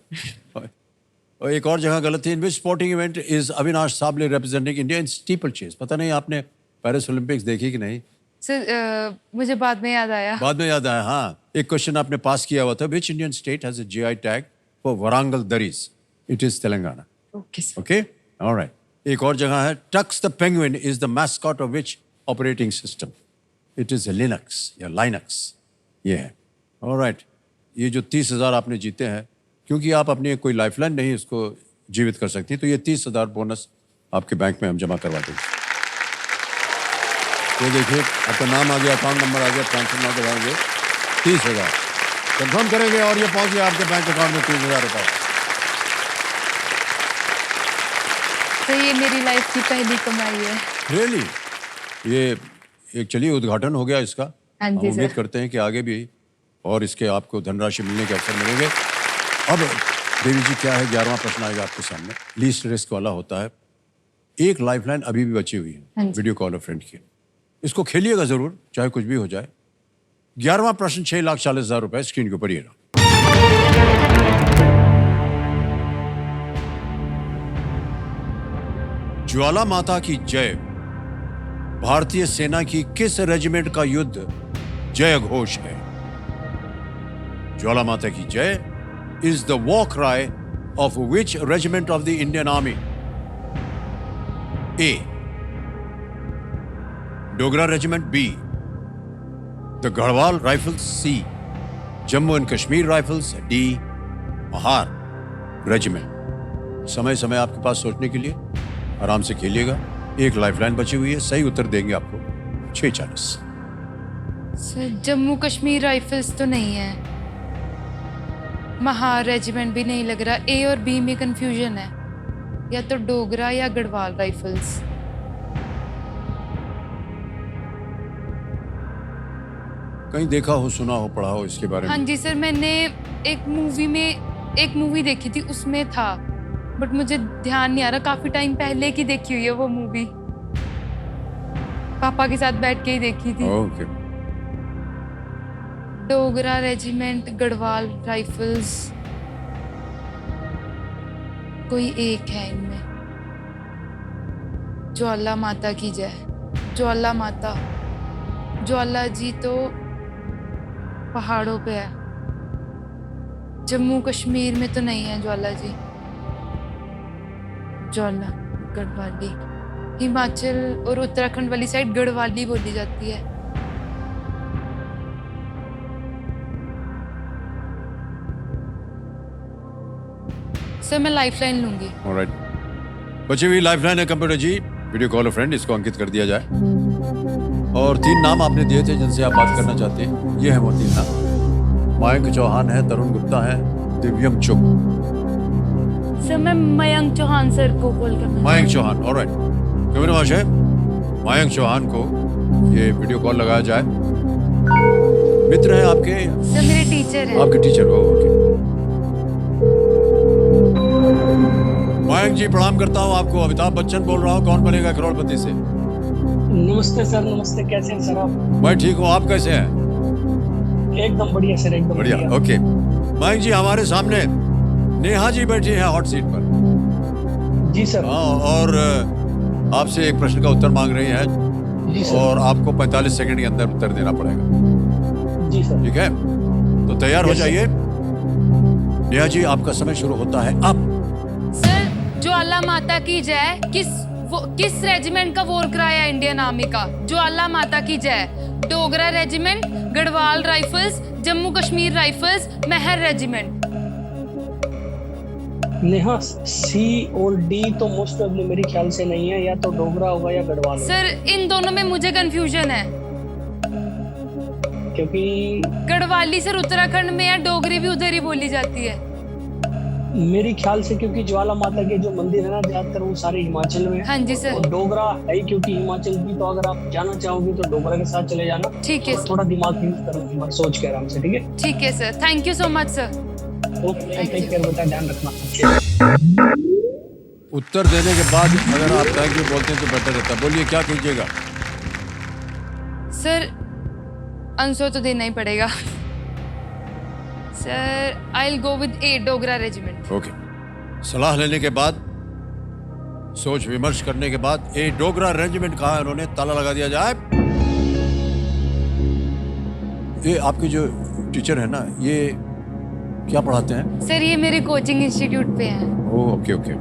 और एक और जगह गलत थी, in which sporting event is Avinash Sable representing India in steeplechase? पता नहीं आपने पेरिस ओलंपिक्स देखी कि नहीं, सर मुझे बाद में याद आया। बाद में याद आया, हाँ। एक क्वेश्चन आपने पास किया हुआ था, which Indian state has a GI tag for Warangal dhurries? It is Telangana. Okay sir. Okay, alright. एक और जगह है, Tux the penguin is the mascot of which operating system? It is Linux या लाइनक्स, ये है। ऑलराइट, ये जो 30,000 आपने जीते हैं, क्योंकि आप अपनी कोई लाइफलाइन नहीं उसको जीवित कर सकती, तो ये 30,000 बोनस आपके बैंक में हम जमा करवा देंगे। ये देखिए, आपका नाम आ गया, अकाउंट नंबर आ गया, ट्रांसफर ना दबाएंगे, 30,000 कंफर्म करेंगे और ये पहुंच गया आपके बैंक अकाउंट में 30,000 रुपये। तो ये मेरी लाइफ की पहली कमाई है। रियली? ये एक, चलिए, उद्घाटन हो गया इसका। हाँ हम जी उम्मीद सर। करते हैं कि आगे भी और इसके आपको धनराशि मिलने के अवसर मिलेंगे। अब देवी जी, क्या है, 11वां प्रश्न आएगा आपके सामने, लीस्ट रिस्क वाला होता है। एक लाइफलाइन अभी भी बची हुई हाँ है, जी। वीडियो कॉल फ्रेंड की। इसको खेलिएगा जरूर, चाहे कुछ भी हो जाए। 11वां प्रश्न, 6,40,000 रुपए स्क्रीन के ऊपर ये रहा। ज्वाला माता की जय भारतीय सेना की किस रेजिमेंट का युद्ध जय घोष है? ज्वाला माता की जय is the war cry of which regiment of the Indian Army? A. Dogra Regiment. B. The Garhwal Rifles. C. Jammu and Kashmir Rifles. D. Mahar Regiment. समय समय आपके पास सोचने के लिए, आराम से खेलिएगा। एक लाइफलाइन बची हुई है, सही उत्तर देंगे आपको 6,40। सर जम्मू कश्मीर राइफल्स तो नहीं है, महार रेजिमेंट भी नहीं लग रहा, ए और बी में कंफ्यूजन है, या तो डोगरा या गढ़वाल राइफल्स। कहीं देखा हो, सुना हो, पढ़ा हो इसके बारे हाँ में? जी सर, मैंने एक मूवी देखी थी, उसमें था, बट मुझे ध्यान नहीं आ रहा, काफी टाइम पहले की देखी हुई है वो मूवी, पापा के साथ बैठ के ही देखी थी। Okay. Dogra regiment, Garhwal rifles, कोई एक है इनमें। ज्वाला माता की जय, ज्वाला माता, ज्वाला जी तो पहाड़ों पे है, जम्मू कश्मीर में तो नहीं है ज्वाला जी। ज्वाला गढ़वाली, हिमाचल और उत्तराखंड वाली साइड गढ़वाली बोली जाती है। सर मैं लाइफलाइन लूंगी। ऑलराइट, बची हुई लाइफलाइन है कंप्यूटर जी, वीडियो कॉल फ्रेंड, इसको अंकित कर दिया जाए। और 3 नाम आपने दिए थे जिनसे आप बात करना चाहते हैं, ये है वो 3 नाम। मयंक चौहान है, तरुण गुप्ता है, दिव्यम चुप। सर मैं मयंक चौहान सर को कॉल करना। मयंक चौहान, ऑलराइट। कैमरा महाशय, मयंक चौहान को ये वीडियो कॉल लगाया जाए। मित्र है आपके? सर मेरे टीचर है। आपके टीचर हो, ओके। मयंक जी, प्रणाम करता हूँ आपको। अमिताभ बच्चन बोल रहा हूँ, कौन बनेगा करोड़पति से। नमस्ते सर, नमस्ते। कैसे हैं सर आप? मैं ठीक हूँ, आप कैसे हैं? एकदम बढ़िया सर, एकदम बढ़िया, ओके। मयंक जी, हमारे सामने नेहा जी बैठी हैं हॉट सीट पर। जी सर। हाँ, और आपसे एक प्रश्न का उत्तर मांग रही हैं, जी सर। और आपको 45 सेकंड के अंदर उत्तर देना पड़ेगा। जी सर। ठीक है, तो तैयार हो Yes, sir. जाइए। नेहा जी, आपका समय शुरू होता है अब। सर ज्वाला माता की जय किस रेजिमेंट का वॉर क्राई है इंडियन आर्मी का? ज्वाला माता की जय, Dogra regiment, Garhwal rifles, Jammu Kashmir rifles, Mahar regiment. Neha, C और डी तो मोस्ट प्रोबेबली मेरे ख्याल से नहीं है, या तो डोगरा होगा या गढ़वाल होगा। सर इन दोनों में मुझे कंफ्यूजन है, क्योंकि गढ़वाली सर उत्तराखंड में है, डोगरी भी उधर ही बोली जाती है। मेरे ख्याल से, क्योंकि ज्वाला माता के जो मंदिर है ना, ज्यादातर वो सारे हिमाचल में है। हाँ जी सर। और डोगरा है क्योंकि हिमाचल की, तो अगर आप जाना चाहोगे तो डोगरा के साथ चले जाना। ठीक है और थोड़ा दिमाग यूज करो, एक बार सोच के आराम से, ठीक है? ठीक है sir, thank you so much sir. Okay, take care बेटा, ध्यान रखना। उत्तर देने के बाद अगर आप थैंक यू बोलते हैं तो बेटर रहता। बोलिए, क्या कीजिएगा? सर आंसर तो देना ही पड़ेगा। Sir I will go with A, Dogra regiment. Okay, सलाह लेने के बाद, सोच विमर्श करने के बाद, ए डोगरा रेजिमेंट कहा है उन्होंने, ताला लगा दिया जाए। ये आपके जो टीचर है ना, ये क्या पढ़ाते हैं? सर ये मेरे कोचिंग इंस्टीट्यूट पे है। ओह, ओके ओके।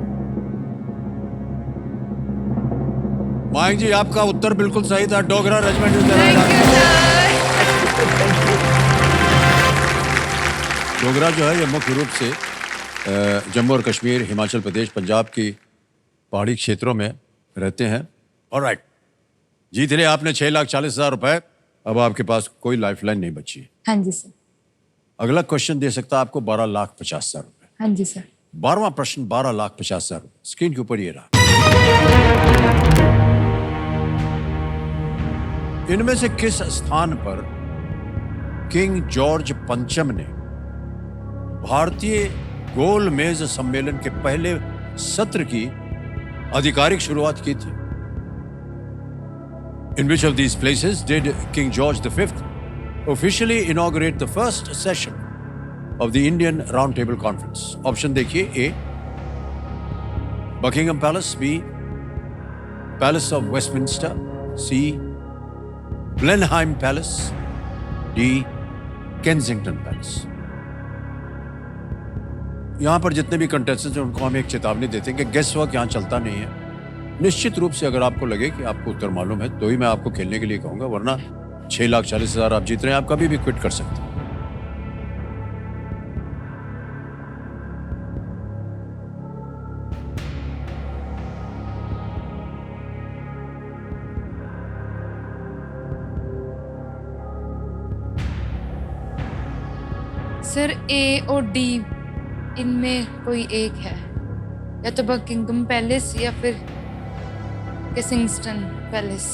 माइक जी, आपका उत्तर बिल्कुल सही था। Dogra regiment is the right thank you answer. Sir. Dogra जो है ये मुख्य रूप से जम्मू और कश्मीर, हिमाचल प्रदेश, पंजाब की पहाड़ी क्षेत्रों में रहते हैं। ऑलराइट, जीत लिया आपने 6,40,000 रुपए। अब आपके पास कोई लाइफलाइन नहीं बची है। हाँ जी सर। अगला क्वेश्चन दे सकता है आपको 12,50,000 रुपए। हाँ जी सर। 12वां प्रश्न 12,50,000 रुपए। स्क्रीन के ऊपर ये रहा। इनमें से किस स्थान पर किंग जॉर्ज पंचम ने भारतीय गोल मेज सम्मेलन के पहले सत्र की आधिकारिक शुरुआत की थी? In which of these places did King George V officially inaugurate the first session of the Indian Round Table Conference? Option देखिए: A. Buckingham Palace, B. Palace of Westminster, C. Blenheim Palace, D. Kensington Palace. यहाँ पर जितने भी contestants हैं उनको हम एक चेतावनी देते हैं कि गेस वर्क यहाँ चलता नहीं है। निश्चित रूप से अगर आपको लगे कि आपको उत्तर मालूम है तो ही मैं आपको खेलने के लिए कहूंगा, वरना 6,40,000 आप जीत रहे हैं, आप कभी भी क्विट कर सकते हैं। सर ए और डी इनमें कोई एक है, या तो बकिंगम पैलेस या फिर केसिंगटन पैलेस।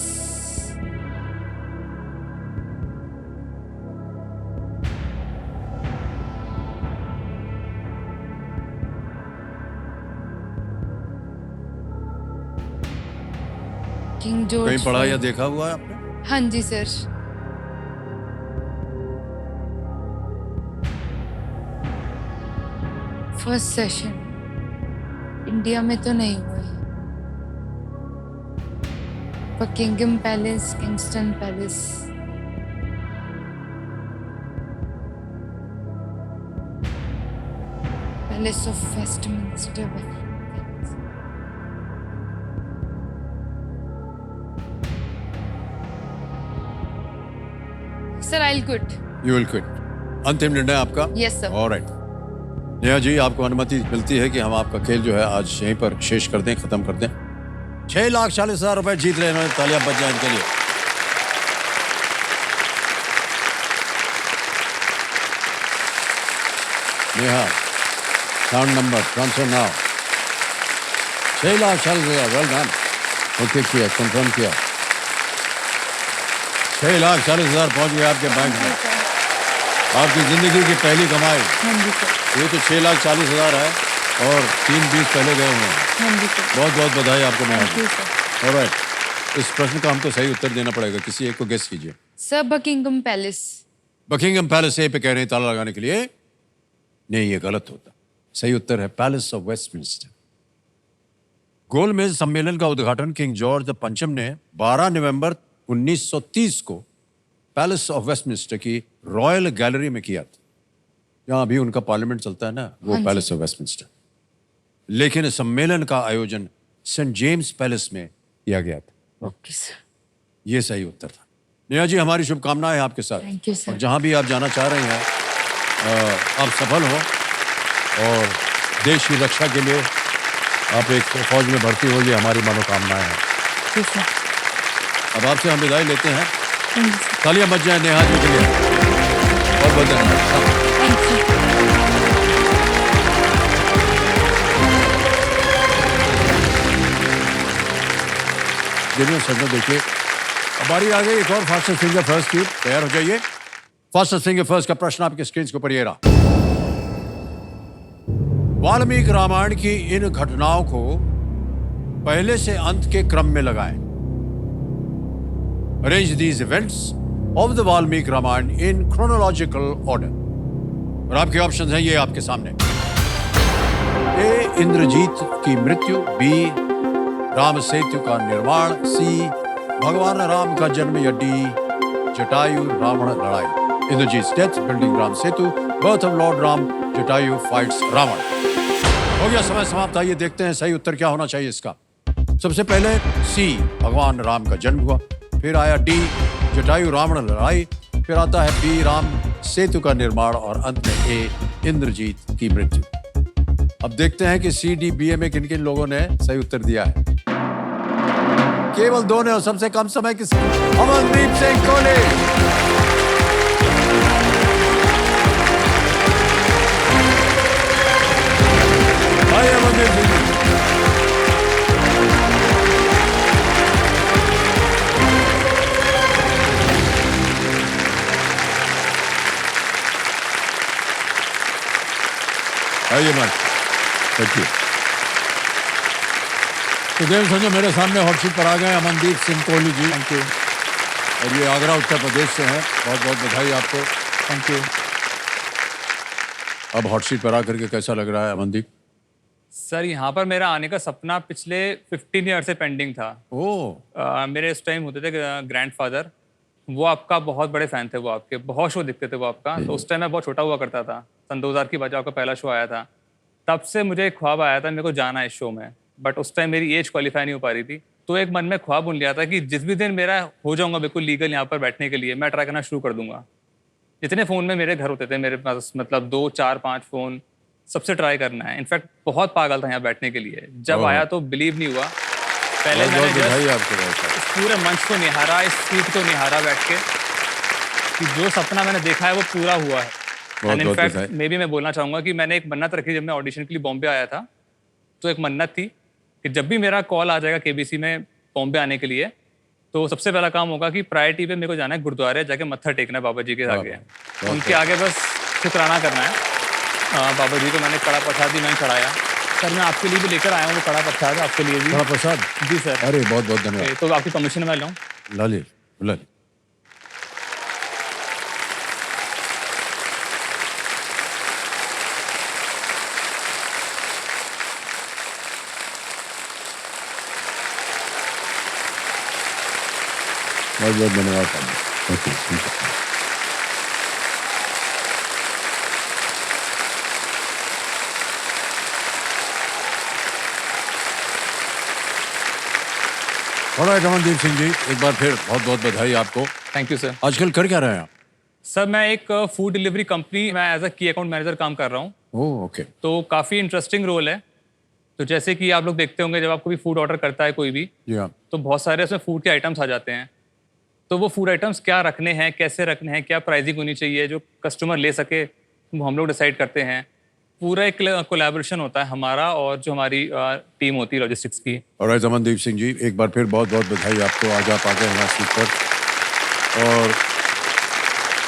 किंग जॉर्ज कहीं पढ़ा या देखा हुआ है आपने? हाँ जी सर। फर्स्ट सेशन इंडिया में तो नहीं हुई। Buckingham palace, Kingston palace, palace of Westminster. Sir I will quit. You will quit. अंतिम निर्णय आपका? Yes sir. ऑलराइट नेहा जी, आपको अनुमति मिलती है कि हम आपका खेल जो है आज यहीं पर शेष कर दें, खत्म कर दें। 6,40,000 रुपए जीत रहे हैं। तालियां बज जाए इनके लिए। Neha, sound number transfer now. 6,40,000, well done. Okay किया, कंफर्म किया। 6,40,000 पहुंच गए आपके बैंक में। आपकी जिंदगी की पहली कमाई। हाँ जी सर। ये तो 6,40,000 है और 3 बीस पहले गए हुए हैं। हाँ जी सर। बहुत बहुत बधाई आपको। मैं थैंक यू सर। ऑलराइट, इस प्रश्न का हमको सही उत्तर देना पड़ेगा। किसी एक को गेस कीजिए। Sir Buckingham Palace. Buckingham Palace A पे कह रहे हैं ताला लगाने के लिए। नहीं, ये गलत होता। सही उत्तर है पैलेस ऑफ वेस्टमिंस्टर। गोलमेज सम्मेलन का उद्घाटन किंग जॉर्ज पंचम ने 12 नवंबर 1930 को पैलेस ऑफ वेस्टमिंस्टर की रॉयल गैलरी में किया था। जहां अभी उनका पार्लियामेंट चलता है ना, वो हाँ जी। Palace of Westminster. लेकिन सम्मेलन का आयोजन सेंट जेम्स पैलेस में किया गया था। Okay sir. ये सही उत्तर था। नेहा जी, हमारी शुभकामनाएं आपके साथ। Thank you, sir. और जहां भी आप जाना चाह रहे हैं आप सफल हो और देश की रक्षा के लिए आप एक फौज में भर्ती हो, ये हमारी मनोकामनाएं हैं। जी सर। अब आपसे हम विदाई लेते हैं। Thank you sir. तालियां बज जाए नेहा जी के लिए। बहुत बहुत धन्यवाद। Thank you. जिन्होंने सजनों देखिए, अब बारी आ गई एक और फास्टेस्ट फिंगर फर्स्ट की। तैयार हो जाइए। फास्टेस्ट फिंगर फर्स्ट का प्रश्न आपके स्क्रीन के ऊपर ये रहा। वाल्मीकि रामायण की इन घटनाओं को पहले से अंत के क्रम में लगाएं। Arrange these events of the Valmiki Ramayana in chronological order. और आपके ऑप्शंस हैं ये आपके सामने। ए, इंद्रजीत की मृत्यु। बी, राम सेतु का निर्माण। सी, भगवान राम का जन्म। या डी, जटायु रावण लड़ाई। Indrajit's death, building Ram Setu, birth of Lord Ram, Jatayu fights Ravan. हो गया समय समाप्त। आइए देखते हैं सही उत्तर क्या होना चाहिए इसका। सबसे पहले सी, भगवान राम का जन्म हुआ। फिर आया डी, जटायु रावण लड़ाई। फिर आता है बी, राम सेतु का निर्माण। और अंत में ए, इंद्रजीत की मृत्यु। अब देखते हैं कि सी डी बी ए में किन किन लोगों ने सही उत्तर दिया है। केवल 2 ने और सबसे कम समय किसकी? अमनदीप सिंह कोहली। आइए अमनदीप सिंह जी। आइए मैम, थैंक यू। तो देव संजय मेरे सामने हॉट सीट पर आ गए अमनदीप सिंह कोहली जी। Thank you. और ये आगरा उत्तर प्रदेश से हैं। बहुत बहुत बधाई आपको। Thank you. अब हॉट सीट पर आकर के कैसा लग रहा है अमनदीप? सर यहाँ पर मेरा आने का सपना पिछले 15 ईयर से पेंडिंग था। ओह, मेरे उस टाइम होते थे ग्रैंडफादर, वो आपका बहुत बड़े फैन थे। वो आपके बहुत शो दिखते थे वो आपका। तो उस टाइम मैं बहुत छोटा हुआ करता था। सन 2000 की बजाव का पहला शो आया था। तब से मुझे एक ख्वाब आया था मेरे को जाना है इस शो में। बट उस टाइम मेरी एज क्वालिफाई नहीं हो पा रही थी। तो एक मन में ख्वाब बुन लिया था कि जिस भी दिन मेरा हो जाऊंगा बिल्कुल लीगल यहाँ पर बैठने के लिए, मैं ट्राई करना शुरू कर दूंगा। जितने फ़ोन में मेरे घर होते थे, मेरे पास मतलब 2, 4, 5 फ़ोन, सबसे ट्राई करना है। इनफैक्ट बहुत पागल था यहाँ बैठने के लिए। जब आया तो बिलीव नहीं हुआ। पहले मैंने इस पूरे मंच को निहारा, इस सीट को निहारा बैठ के कि जो सपना मैंने देखा है वो पूरा हुआ है। एंड इनफैक्ट मे भी मैं बोलना चाहूँगा कि मैंने एक मन्नत रखी। जब मैं ऑडिशन के लिए बॉम्बे आया था तो एक मन्नत थी कि जब भी मेरा कॉल आ जाएगा केबीसी में बॉम्बे आने के लिए, तो सबसे पहला काम होगा कि प्रायोरिटी पे मेरे को जाना है गुरुद्वारे, जाके मत्था टेकना है बाबा जी के आगे। उनके आगे बस शुक्राना करना है। बाबा जी को मैंने कड़ा प्रसाद भी मैंने चढ़ाया। सर मैं आपके लिए भी लेकर आया हूँ वो कड़ा प्रसाद, आपके लिए भी। कड़ा प्रसाद? जी सर। अरे बहुत बहुत धन्यवाद। तो आपकी परमिशन मैं लाऊं? लालिए लालिए। बहुत बहुत धन्यवाद। ओके, ठीक है। ऑलराइट अमनदीप सिंह जी, एक बार फिर बहुत बहुत बधाई आपको। Thank you sir. आजकल कर क्या रहे हैं आप? सर मैं एक फूड डिलीवरी कंपनी में एज अ की अकाउंट मैनेजर काम कर रहा हूँ। ओह, ओके। तो काफ़ी इंटरेस्टिंग रोल है। तो जैसे कि आप लोग देखते होंगे जब आप कोई फूड ऑर्डर करता है कोई भी, जी हाँ। तो बहुत सारे उसमें फूड के आइटम्स आ जाते हैं। तो वो फूड आइटम्स क्या रखने हैं, कैसे रखने हैं, क्या प्राइसिंग होनी चाहिए जो कस्टमर ले सके, वो हम लोग डिसाइड करते हैं। पूरा एक कोलैबोरेशन होता है हमारा और जो हमारी टीम होती है लॉजिस्टिक्स की। ऑलराइट अमनदीप सिंह जी, एक बार फिर बहुत बहुत बधाई आपको। आज आप आ गए यहाँ सीट पर और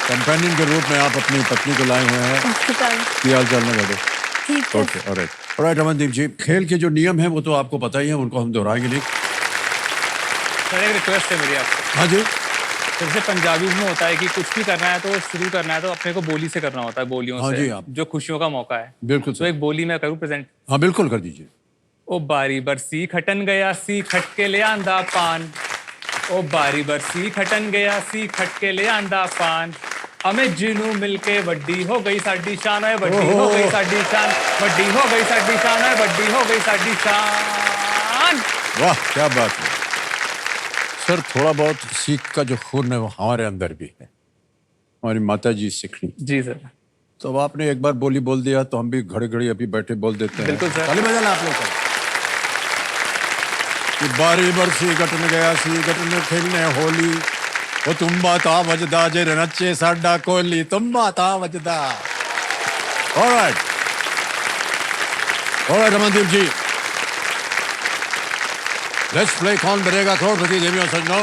कंपेनियन के रूप में आप अपनी पत्नी को लाए हुए हैं। क्या हाल चाल है मैडम? ठीक है। ओके, ऑलराइट अमनदीप जी, खेल के जो नियम है वो तो आपको पता ही है, उनको हम दोहराएंगे नहीं। सर एक रिक्वेस्ट है मेरी आपसे। हाँ जी। जैसे पंजाबी में होता है कि कुछ भी करना है तो शुरू करना है तो अपने को बोली से करना होता है, बोलियों हाँ से। जी, आप जो खुशियों का मौका है। बिल्कुल तो एक बोली मैं करूँ प्रेजेंट? हाँ बिल्कुल कर दीजिए। ओ बारी बरसी खटन गया सी खट के ले आंदा पान। ओ बारी बरसी खटन गया सी खट के ले आंदा पान। हमें जिनू मिलके वड्डी हो गई साडी शान है, वड्डी हो गई साडी शान, वड्डी हो गई साडी शान है, वड्डी हो गई साडी शान। वाह क्या बात है सर। थोड़ा बहुत सीख का जो खून है वो हमारे अंदर भी है, हमारी माता जी सिखनी। जी सर। तो अब आपने एक बार बोली बोल दिया तो हम भी घड़ी घड़ी अभी बैठे बोल देते हैं। बिल्कुल सर। ताली बजाना आप लोग का। कि बारी बरसी गटन गया सी गटन खेलने होली, वो तुम बाता वजदा जे नच्चे साडा कोहली, तुम बाता वजदा। Alright Amandeep ji, let's play Kaun Banega करोड़पति देवियों सज्जनों।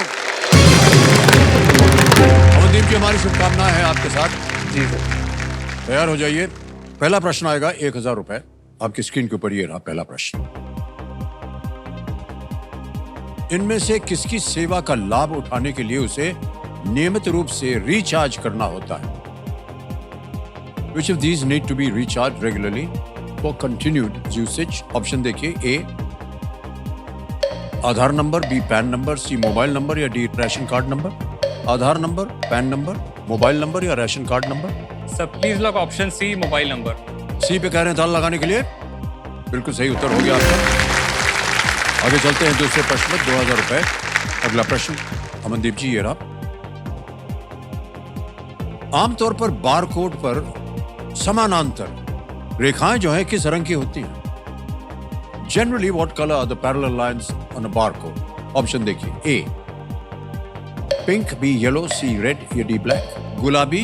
अमनदीप जी, हमारी शुभकामनाएं हैं आपके साथ। जी सर। तैयार हो जाइए। पहला प्रश्न आएगा 1000 रुपए आपकी स्क्रीन के ऊपर। ये रहा पहला प्रश्न। इनमें से किसकी सेवा का लाभ उठाने के लिए उसे नियमित रूप से रिचार्ज करना होता है? Which of these need to be recharged regularly for continued usage? Option देखिए। A Aadhaar number, B PAN number, C mobile number या D ration card number. Aadhaar number, PAN number, mobile number या ration card number? Sir please lock option C, mobile number. C पे कह रहे हैं ताला लगाने के लिए। बिल्कुल सही उत्तर हो गया आपका। आगे चलते हैं दूसरे प्रश्न में, 2000 रुपए। अगला प्रश्न अमनदीप जी, ये रहा। आमतौर पर बार कोड पर समानांतर रेखाएं जो हैं किस रंग की होती हैं? Generally what colour are the parallel lines on a bar code? Option देखिए, A pink, B yellow, C red या डी ब्लैक। गुलाबी,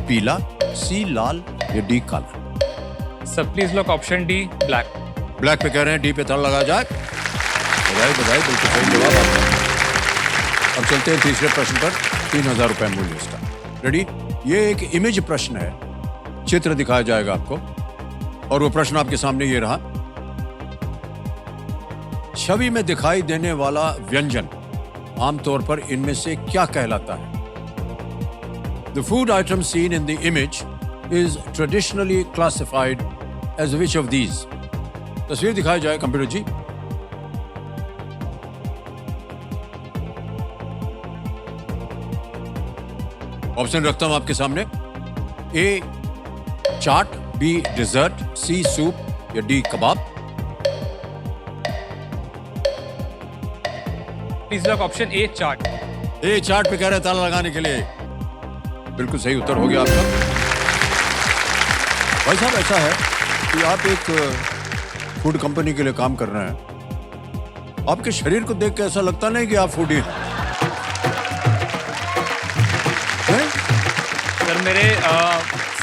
पीला, सी लाल या डी काला। Sir please lock option D, black. Black पे कह रहे हैं, डी पे ताला लगा जाए। बधाई बधाई, बिल्कुल सही जवाब आपका। अब चलते हैं तीसरे प्रश्न पर, 3000 रुपए मूल्य इसका। रेडी? ये एक इमेज प्रश्न है, चित्र दिखाया जाएगा आपको और वो प्रश्न आपके सामने ये रहा। छवि में दिखाई देने वाला व्यंजन आमतौर पर इनमें से क्या कहलाता है? The food item seen in the image is traditionally classified as which of these? तस्वीर दिखाई जाए कंप्यूटर जी। ऑप्शन रखता हूं आपके सामने। ए चाट, बी डिजर्ट, सी सूप या D kebab. Please lock option A, chart. A chart पे कह रहे हैं ताला लगाने के लिए। बिल्कुल सही उत्तर हो गया आपका। भाई साहब, ऐसा है कि आप एक फूड कंपनी के लिए काम कर रहे हैं। आपके शरीर को देख के ऐसा लगता नहीं कि आप फूडी हैं। सर मेरे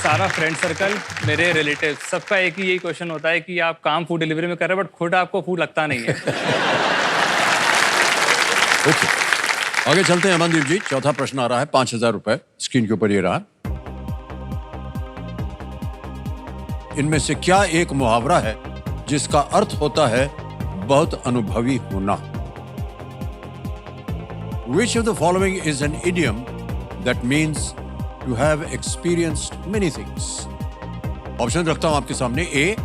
सारा फ्रेंड सर्कल, मेरे रिलेटिव, सबका एक ही यही क्वेश्चन होता है कि आप काम फूड डिलीवरी में कर रहे हैं बट खुद आपको फूड लगता नहीं है। ओके, आगे चलते हैं अमनदीप जी। चौथा प्रश्न आ रहा है, 5000 रुपए स्क्रीन के ऊपर ये रहा। इनमें से क्या एक मुहावरा है जिसका अर्थ होता है बहुत अनुभवी होना? Which of the following is an idiom that means to have experienced many things? Option रखता हूं आपके सामने। ए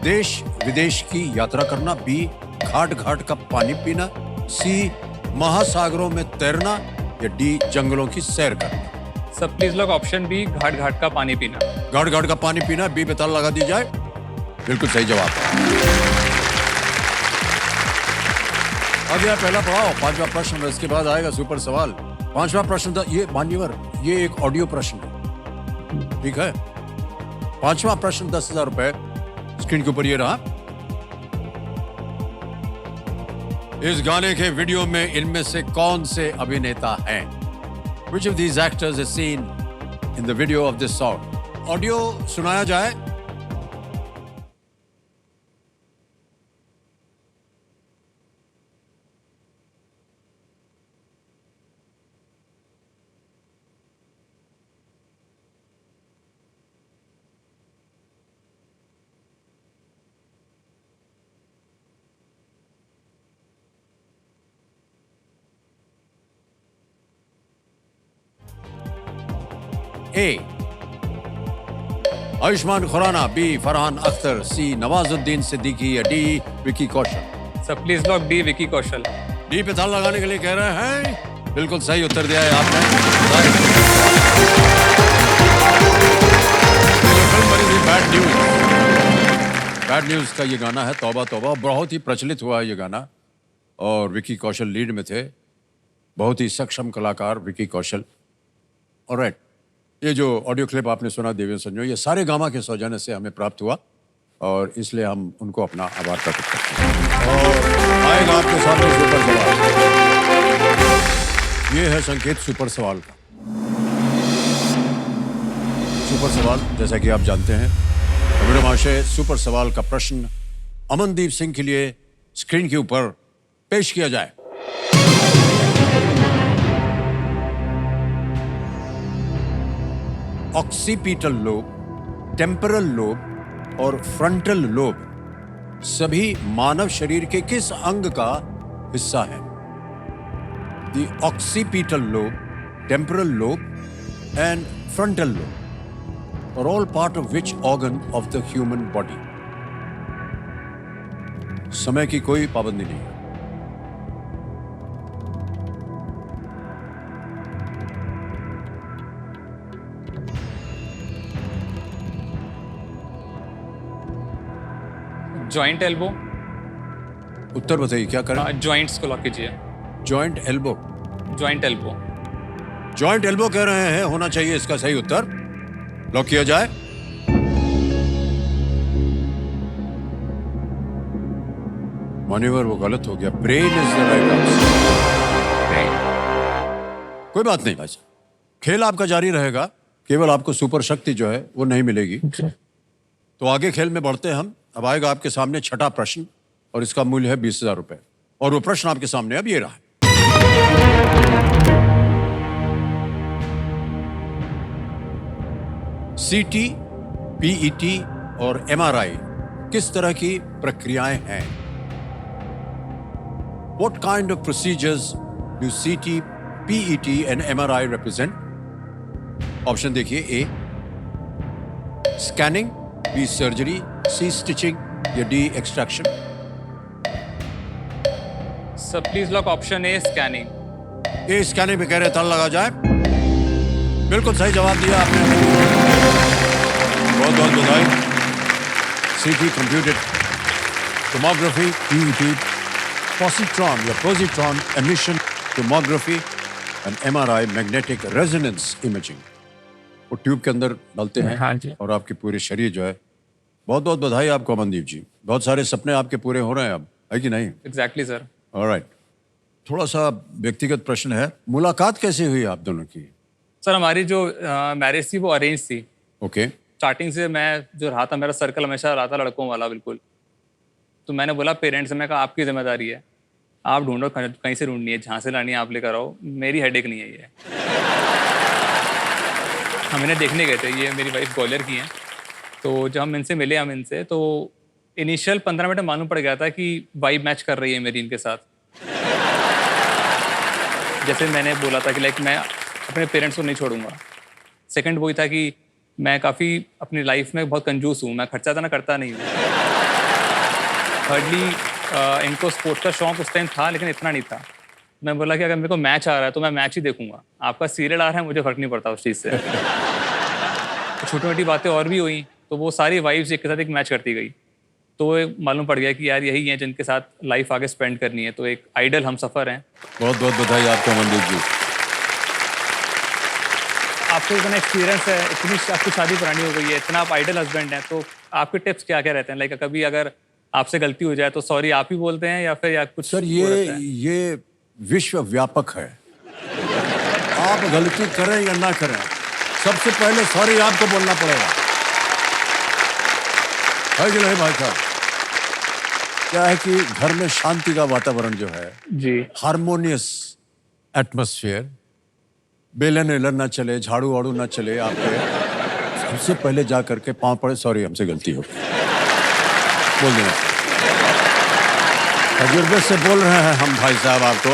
देश विदेश की यात्रा करना, बी घाट घाट का पानी पीना, सी महासागरों में तैरना या डी जंगलों की सैर करना। Sir please lock option B, घाट घाट का पानी पीना। घाट घाट का पानी पीना, बी पे ताला लगा दी जाए। बिल्कुल सही जवाब। अगला पहला पढ़ाओ, पांचवा प्रश्न, इसके बाद आएगा सुपर सवाल। पांचवा प्रश्न था ये मान्यवर, ये एक ऑडियो प्रश्न है, ठीक है। पांचवा प्रश्न 10,000 रुपए स्क्रीन के ऊपर ये रहा। इस गाने के वीडियो में इनमें से कौन से अभिनेता हैं? Which of these actors is seen in the video of this song? Audio सुनाया जाए। ए आयुष्मान खुराना, बी फरहान अख्तर, सी नवाजुद्दीन सिद्दीकी या D Vicky Kaushal. Sir please lock D, Vicky Kaushal. D पे ताला लगाने के लिए कह रहे हैं। बिल्कुल सही उत्तर दिया है आपने। बैड न्यूज, बैड न्यूज का ये गाना है, तौबा तौबा। बहुत ही प्रचलित हुआ है ये गाना और विकी कौशल लीड में थे। बहुत ही सक्षम कलाकार विकी कौशल। ऑलराइट, ये जो ऑडियो क्लिप आपने सुना देवेंद्र संजोय, ये सारे गामा के सौजन्य से हमें प्राप्त हुआ और इसलिए हम उनको अपना आभार प्रकट करते हैं। और आएगा आपके सामने सुपर सवाल। ये है संकेत सुपर सवाल का। सुपर सवाल, जैसा कि आप जानते हैं, मेरे महाशय, सुपर सवाल का प्रश्न अमनदीप सिंह के लिए स्क्रीन के ऊपर पेश किया जाए। ऑक्सीपिटल लोब, टेम्परल लोब और फ्रंटल लोब सभी मानव शरीर के किस अंग का हिस्सा है? The occipital lobe, temporal lobe and frontal lobe are all part of which organ of the human body? समय की कोई पाबंदी नहीं है। Joint elbow. उत्तर बताइए क्या करें? जॉइंट्स को लॉक कीजिए। Joint elbow. Joint elbow. Joint elbow कह रहे हैं, होना चाहिए इसका सही उत्तर। लॉक किया जाए। मान्यवर वो गलत हो गया। Brain is the right answer. कोई बात नहीं भाई साहब, खेल आपका जारी रहेगा, केवल आपको सुपर शक्ति जो है वो नहीं मिलेगी। तो आगे खेल में बढ़ते हैं हम। अब आएगा आपके सामने छठा प्रश्न और इसका मूल्य है 20,000 रुपए। और वो प्रश्न आपके सामने अब ये रहा। सीटी, पीईटी और एमआरआई किस तरह की प्रक्रियाएं हैं? What kind of procedures do CT, PET and MRI represent? Option देखिए। ए स्कैनिंग, बी सर्जरी, सी स्टिचिंग या D extraction. Sir please lock option A, scanning. A scanning पे कह रहे ताला लगा जाए। बिल्कुल सही जवाब दिया आपने। बहुत बहुत बधाई। सीटी कंप्यूटेड टोमोग्राफी, पीईटी positron या positron emission tomography and MRI magnetic resonance imaging। वो ट्यूब के अंदर डालते हैं। हाँ जी। और आपके पूरे शरीर जो है। बहुत बहुत बधाई आपको अमनदीप जी, बहुत सारे सपने आपके पूरे हो रहे हैं अब, है कि नहीं? Exactly sir. ऑलराइट, थोड़ा सा व्यक्तिगत प्रश्न है, मुलाकात कैसे हुई आप दोनों की? सर हमारी जो मैरिज थी वो अरेंज थी। ओके। स्टार्टिंग से मैं जो रहा था, मेरा सर्कल हमेशा रहा था लड़कों वाला बिल्कुल। तो मैंने बोला पेरेंट्स से, मैं कहा आपकी जिम्मेदारी है, आप ढूंढो, कहीं से ढूंढनी है, जहाँ से लानी है आप लेकर आओ, मेरी हेडेक नहीं है ये। हम इन्हें देखने गए थे, ये मेरी वाइफ ग्वालियर की हैं। तो जब हम इनसे मिले, हम इनसे तो इनिशियल 15 मिनट में मालूम पड़ गया था कि वाइब मैच कर रही है मेरी इनके साथ। जैसे मैंने बोला था कि लाइक मैं अपने पेरेंट्स को नहीं छोड़ूंगा। सेकंड वही था कि मैं काफ़ी अपनी लाइफ में बहुत कंजूस हूँ, मैं खर्चा इतना करता नहीं हूँ। थर्डली इनको स्पोर्ट्स का शौक उस टाइम था लेकिन इतना नहीं था। मैं बोला कि अगर मेरे को मैच आ रहा है तो मैं मैच ही देखूंगा, आपका सीरियल आ रहा है मुझे फ़र्क नहीं पड़ता उस चीज़ से। तो छोटी मोटी बातें और भी हुई, तो वो सारी वाइफ्स एक के साथ एक मैच करती गई। तो मालूम पड़ गया कि यार यही हैं जिनके साथ लाइफ आगे स्पेंड करनी है। तो एक आइडल हम सफ़र हैं। बहुत बहुत बधाई आपको अमनदीप जी। आपको इतना एक्सपीरियंस है, इतनी आपकी शादी पुरानी हो गई है, इतना आप आइडल हस्बैंड हैं, तो आपके टिप्स क्या क्या रहते हैं? लाइक कभी अगर आपसे गलती हो जाए तो सॉरी आप ही बोलते हैं या फिर या कुछ? सर ये विश्व व्यापक है। आप गलती करें या ना करें, सबसे पहले सॉरी आपको बोलना पड़ेगा, है कि नहीं भाई साहब? क्या है कि घर में शांति का वातावरण जो है जी, हारमोनियस एटमॉस्फेयर, बेलन वेलन ना चले, झाड़ू वाड़ू ना चले आपके, सबसे पहले जा करके पाँव पड़े, सॉरी हमसे गलती हो, बोल देना। तजुर्बे से बोल रहे हैं हम भाई साहब आपको।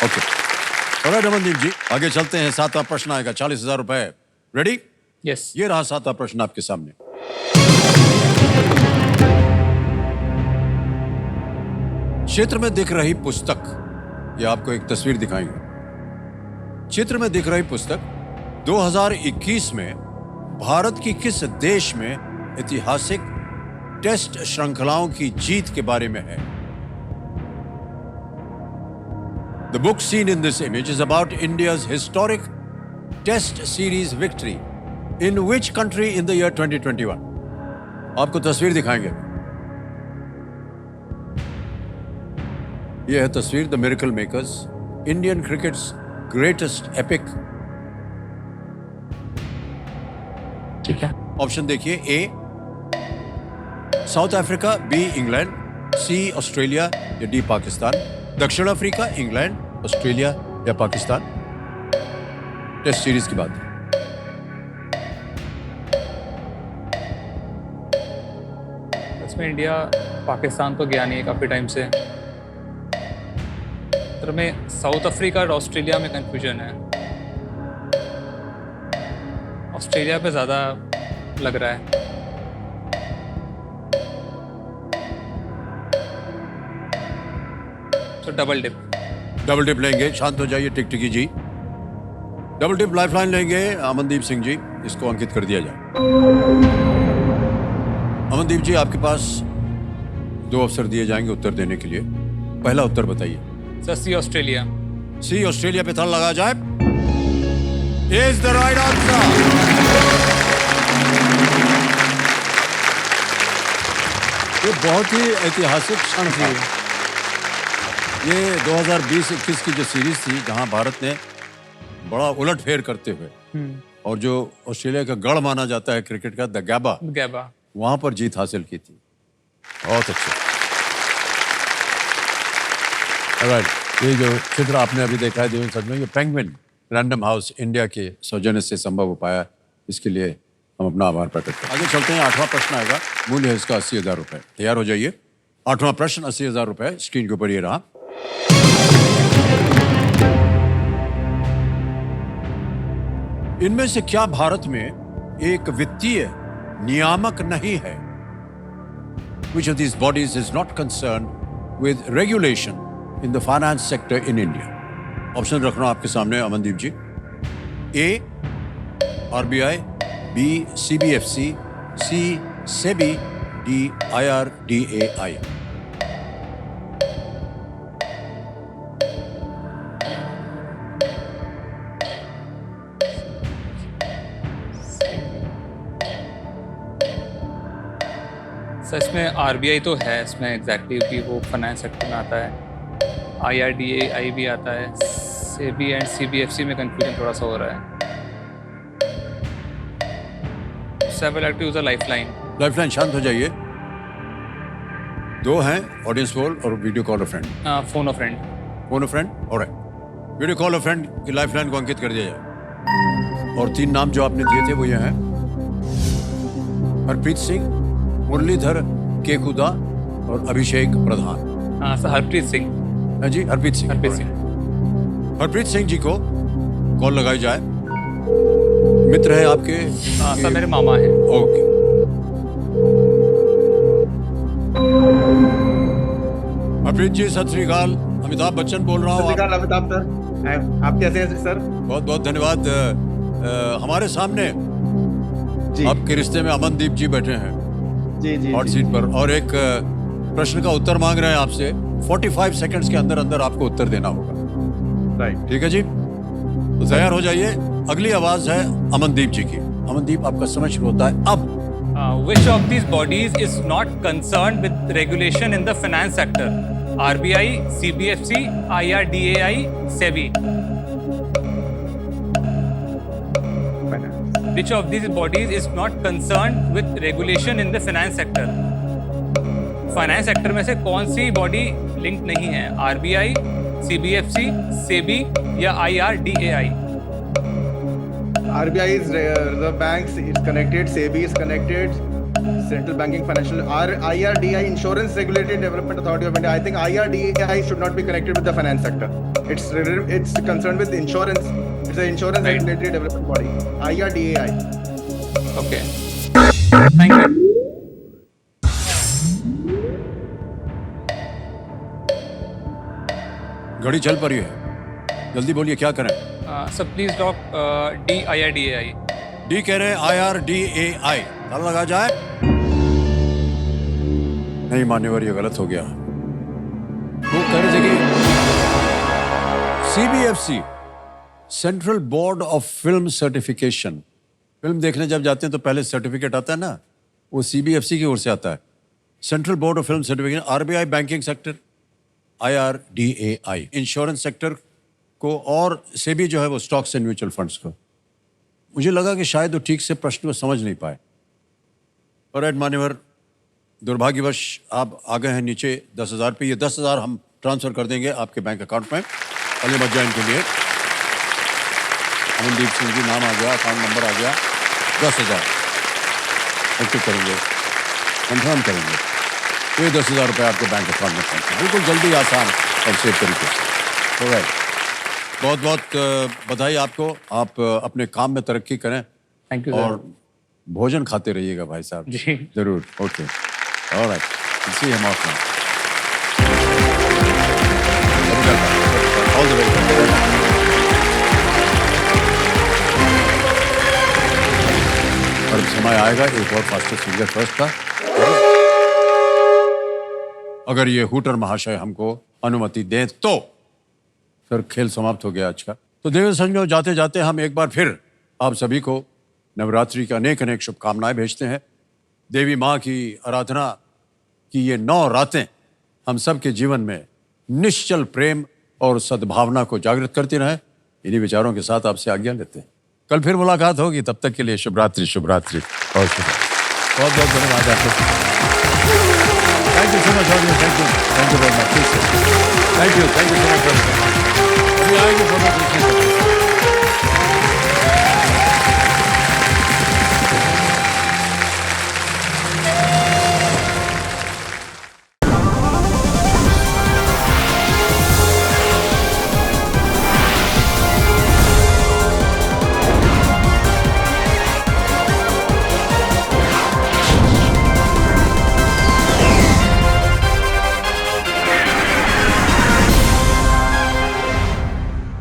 ओके, ऑलराइट अमनदीप जी, आगे चलते हैं। सातवां प्रश्न आएगा, 40,000 रुपए। रेडी? यस। ये रहा सातवां प्रश्न आपके सामने। चित्र में दिख रही पुस्तक, ये आपको एक तस्वीर दिखाएंगे। चित्र में दिख रही पुस्तक 2021 में भारत की किस देश में ऐतिहासिक टेस्ट श्रृंखलाओं की जीत के बारे में है? The book seen in this image is about India's historic Test Series victory in which country in the year 2021? आपको तस्वीर दिखाएंगे। यह है तस्वीर, the miracle makers, Indian crickets greatest epic. ठीक है। ऑप्शन देखिए। ए साउथ अफ्रीका, बी इंग्लैंड, सी Australia या डी पाकिस्तान। दक्षिण अफ्रीका, इंग्लैंड, ऑस्ट्रेलिया या पाकिस्तान। टेस्ट सीरीज की बात है। इसमें इंडिया पाकिस्तान तो गया नहीं है काफ़ी टाइम से। तो में साउथ अफ्रीका और ऑस्ट्रेलिया में कंफ्यूजन है। ऑस्ट्रेलिया पे ज़्यादा लग रहा है। तो डबल डिप लेंगे। शांत हो जाइए टिकटिकी जी। डबल टिप लाइफलाइन लेंगे अमनदीप सिंह जी, इसको अंकित कर दिया जाए। अमनदीप जी, आपके पास 2 अवसर दिए जाएंगे उत्तर देने के लिए। पहला उत्तर बताइए। सर सी ऑस्ट्रेलिया। सी ऑस्ट्रेलिया पे ताला लगा जाए। Is the right answer. ये बहुत ही ऐतिहासिक क्षण था। ये 2020-21 की जो सीरीज थी, जहां भारत ने बड़ा उलटफेर करते हुए और जो ऑस्ट्रेलिया का गढ़ माना जाता है क्रिकेट का, द गैबा, वहां पर जीत हासिल की थी। बहुत अच्छा। ऑलराइट, ये जो चित्र आपने अभी देखा है देवेंद्र सर में, ये पेंगुइन रैंडम हाउस इंडिया के सौजन्य से संभव हो पाया, इसके लिए हम अपना आभार प्रकट करते हैं। आगे चलते हैं। 8वां प्रश्न आएगा, मूल्य है इसका 80,000 रुपए। तैयार हो जाइए। 8वां प्रश्न 80,000 रुपए, स्क्रीन के ऊपर ये रहा। इनमें से क्या भारत में एक वित्तीय नियामक नहीं है? Which of these bodies is not concerned with regulation in the finance sector in India? Option रख रहा हूं आपके सामने अमनदीप जी। A, RBI, B, CBFC, C, SEBI, D, IRDAI। Sir इसमें आरबीआई तो है, इसमें एग्जैक्टली भी वो फाइनेंस सेक्टर में आता है। IRDAI भी आता है। सेबी एंड CBFC में कंफ्यूजन थोड़ा सा हो रहा है। Seven active use a lifeline. Lifeline, शांत हो जाइए। 2 हैं, ऑडियंस कॉल और video call a friend. Phone a friend. Phone a friend, alright. Video call a friend की लाइफलाइन को अंकित कर दिया जाए। और 3 नाम जो आपने दिए थे वो ये हैं: हरप्रीत सिंह, मुरलीधर केकुदा और अभिषेक प्रधान। हाँ सर, हरप्रीत सिंह। हाँ जी, हरप्रीत सिंह। हरप्रीत सिंह जी को कॉल लगाई जाए। मित्र है आपके? हाँ सर, मेरे मामा हैं। ओके। हरप्रीत जी, सत श्री अकाल। अमिताभ बच्चन बोल रहा हूँ। अमिताभ सर, आप कैसे हैं सर? बहुत बहुत धन्यवाद। हमारे सामने जी आपके रिश्ते में अमनदीप जी बैठे हैं जी जी हॉट सीट पर, और एक प्रश्न का उत्तर मांग रहे हैं आपसे। 45 सेकंड्स के अंदर अंदर आपको उत्तर देना होगा। राइट। ठीक है जी, तो तैयार हो जाइए। अगली आवाज है अमनदीप जी की। अमनदीप, आपका समय शुरू होता है अब। Which of these bodies is not concerned with regulation in the finance sector? RBI, CBFC, IRDAI, SEBI. Which of these bodies is not concerned with regulation in the finance sector? Finance sector में से कौन सी body link नहीं है? RBI, CBFC, SEBI या IRDAI? RBI is Reserve Banks is connected, SEBI is connected, Central Banking Financial, IRDAI Insurance Regulatory Development Authority of India. I think IRDAI should not be connected with the finance sector. It's concerned with insurance. It's an insurance Right. regulatory development body. IRDAI. Okay. Thank you. घड़ी चल पड़ी है, जल्दी बोलिए क्या करें। Sir please lock D, IRDAI. D कह रहे हैं, IRDAI। ताला लगा जाए। नहीं मान्यवर, ये गलत हो गया। वो कह रहे थे कि CBFC, central board of film certification. Film देखने जब जाते हैं तो पहले सर्टिफिकेट आता है ना, वो CBFC की ओर से आता है, central board of film certification. RBI banking sector, IRDAI insurance sector को, और SEBI जो है वो स्टॉक्स एंड म्यूचुअल फंड्स को। मुझे लगा कि शायद वो ठीक से प्रश्न को समझ नहीं पाए। और मान्यवर, दुर्भाग्यवश आप आ गए हैं नीचे 10,000 पे। ये 10,000 हम ट्रांसफर कर देंगे आपके बैंक अकाउंट में अली मज्जाइन के लिए। अमनदीप सिंह जी नाम आ गया, अकाउंट नंबर आ गया। 10,000 एक्टिव करेंगे, कंफर्म करेंगे। ये 10,000 रुपये आपके बैंक अकाउंट में पहुँचे, बिल्कुल जल्दी, आसान और सेफ तरीके से। तो राइट, बहुत बहुत बधाई आपको। आप अपने काम में तरक्की करें। थैंक यू और भोजन खाते रहिएगा भाई साहब। जी। जरूर। ओके, ऑलराइट, सी हम of now. All the way. समय आएगा एक और फास्टेस्ट फिंगर फर्स्ट का। अगर ये हूटर महाशय हमको अनुमति दें तो फिर खेल समाप्त हो गया आज का। तो देव संजो, जाते जाते हम एक बार फिर आप सभी को नवरात्रि का अनेक अनेक शुभकामनाएं भेजते हैं। देवी माँ की आराधना की ये 9 रातें हम सब के जीवन में निश्चल प्रेम और सद्भावना को जागृत करती रहें। इन्हीं विचारों के साथ आपसे आज्ञा लेते हैं। कल फिर मुलाकात होगी, तब तक के लिए शुभ रात्रि और शुभ। बहुत बहुत धन्यवाद आपको। Thank you so much. Thank you very much. Thank you so much. अभी आएंगे फोटो खींचने।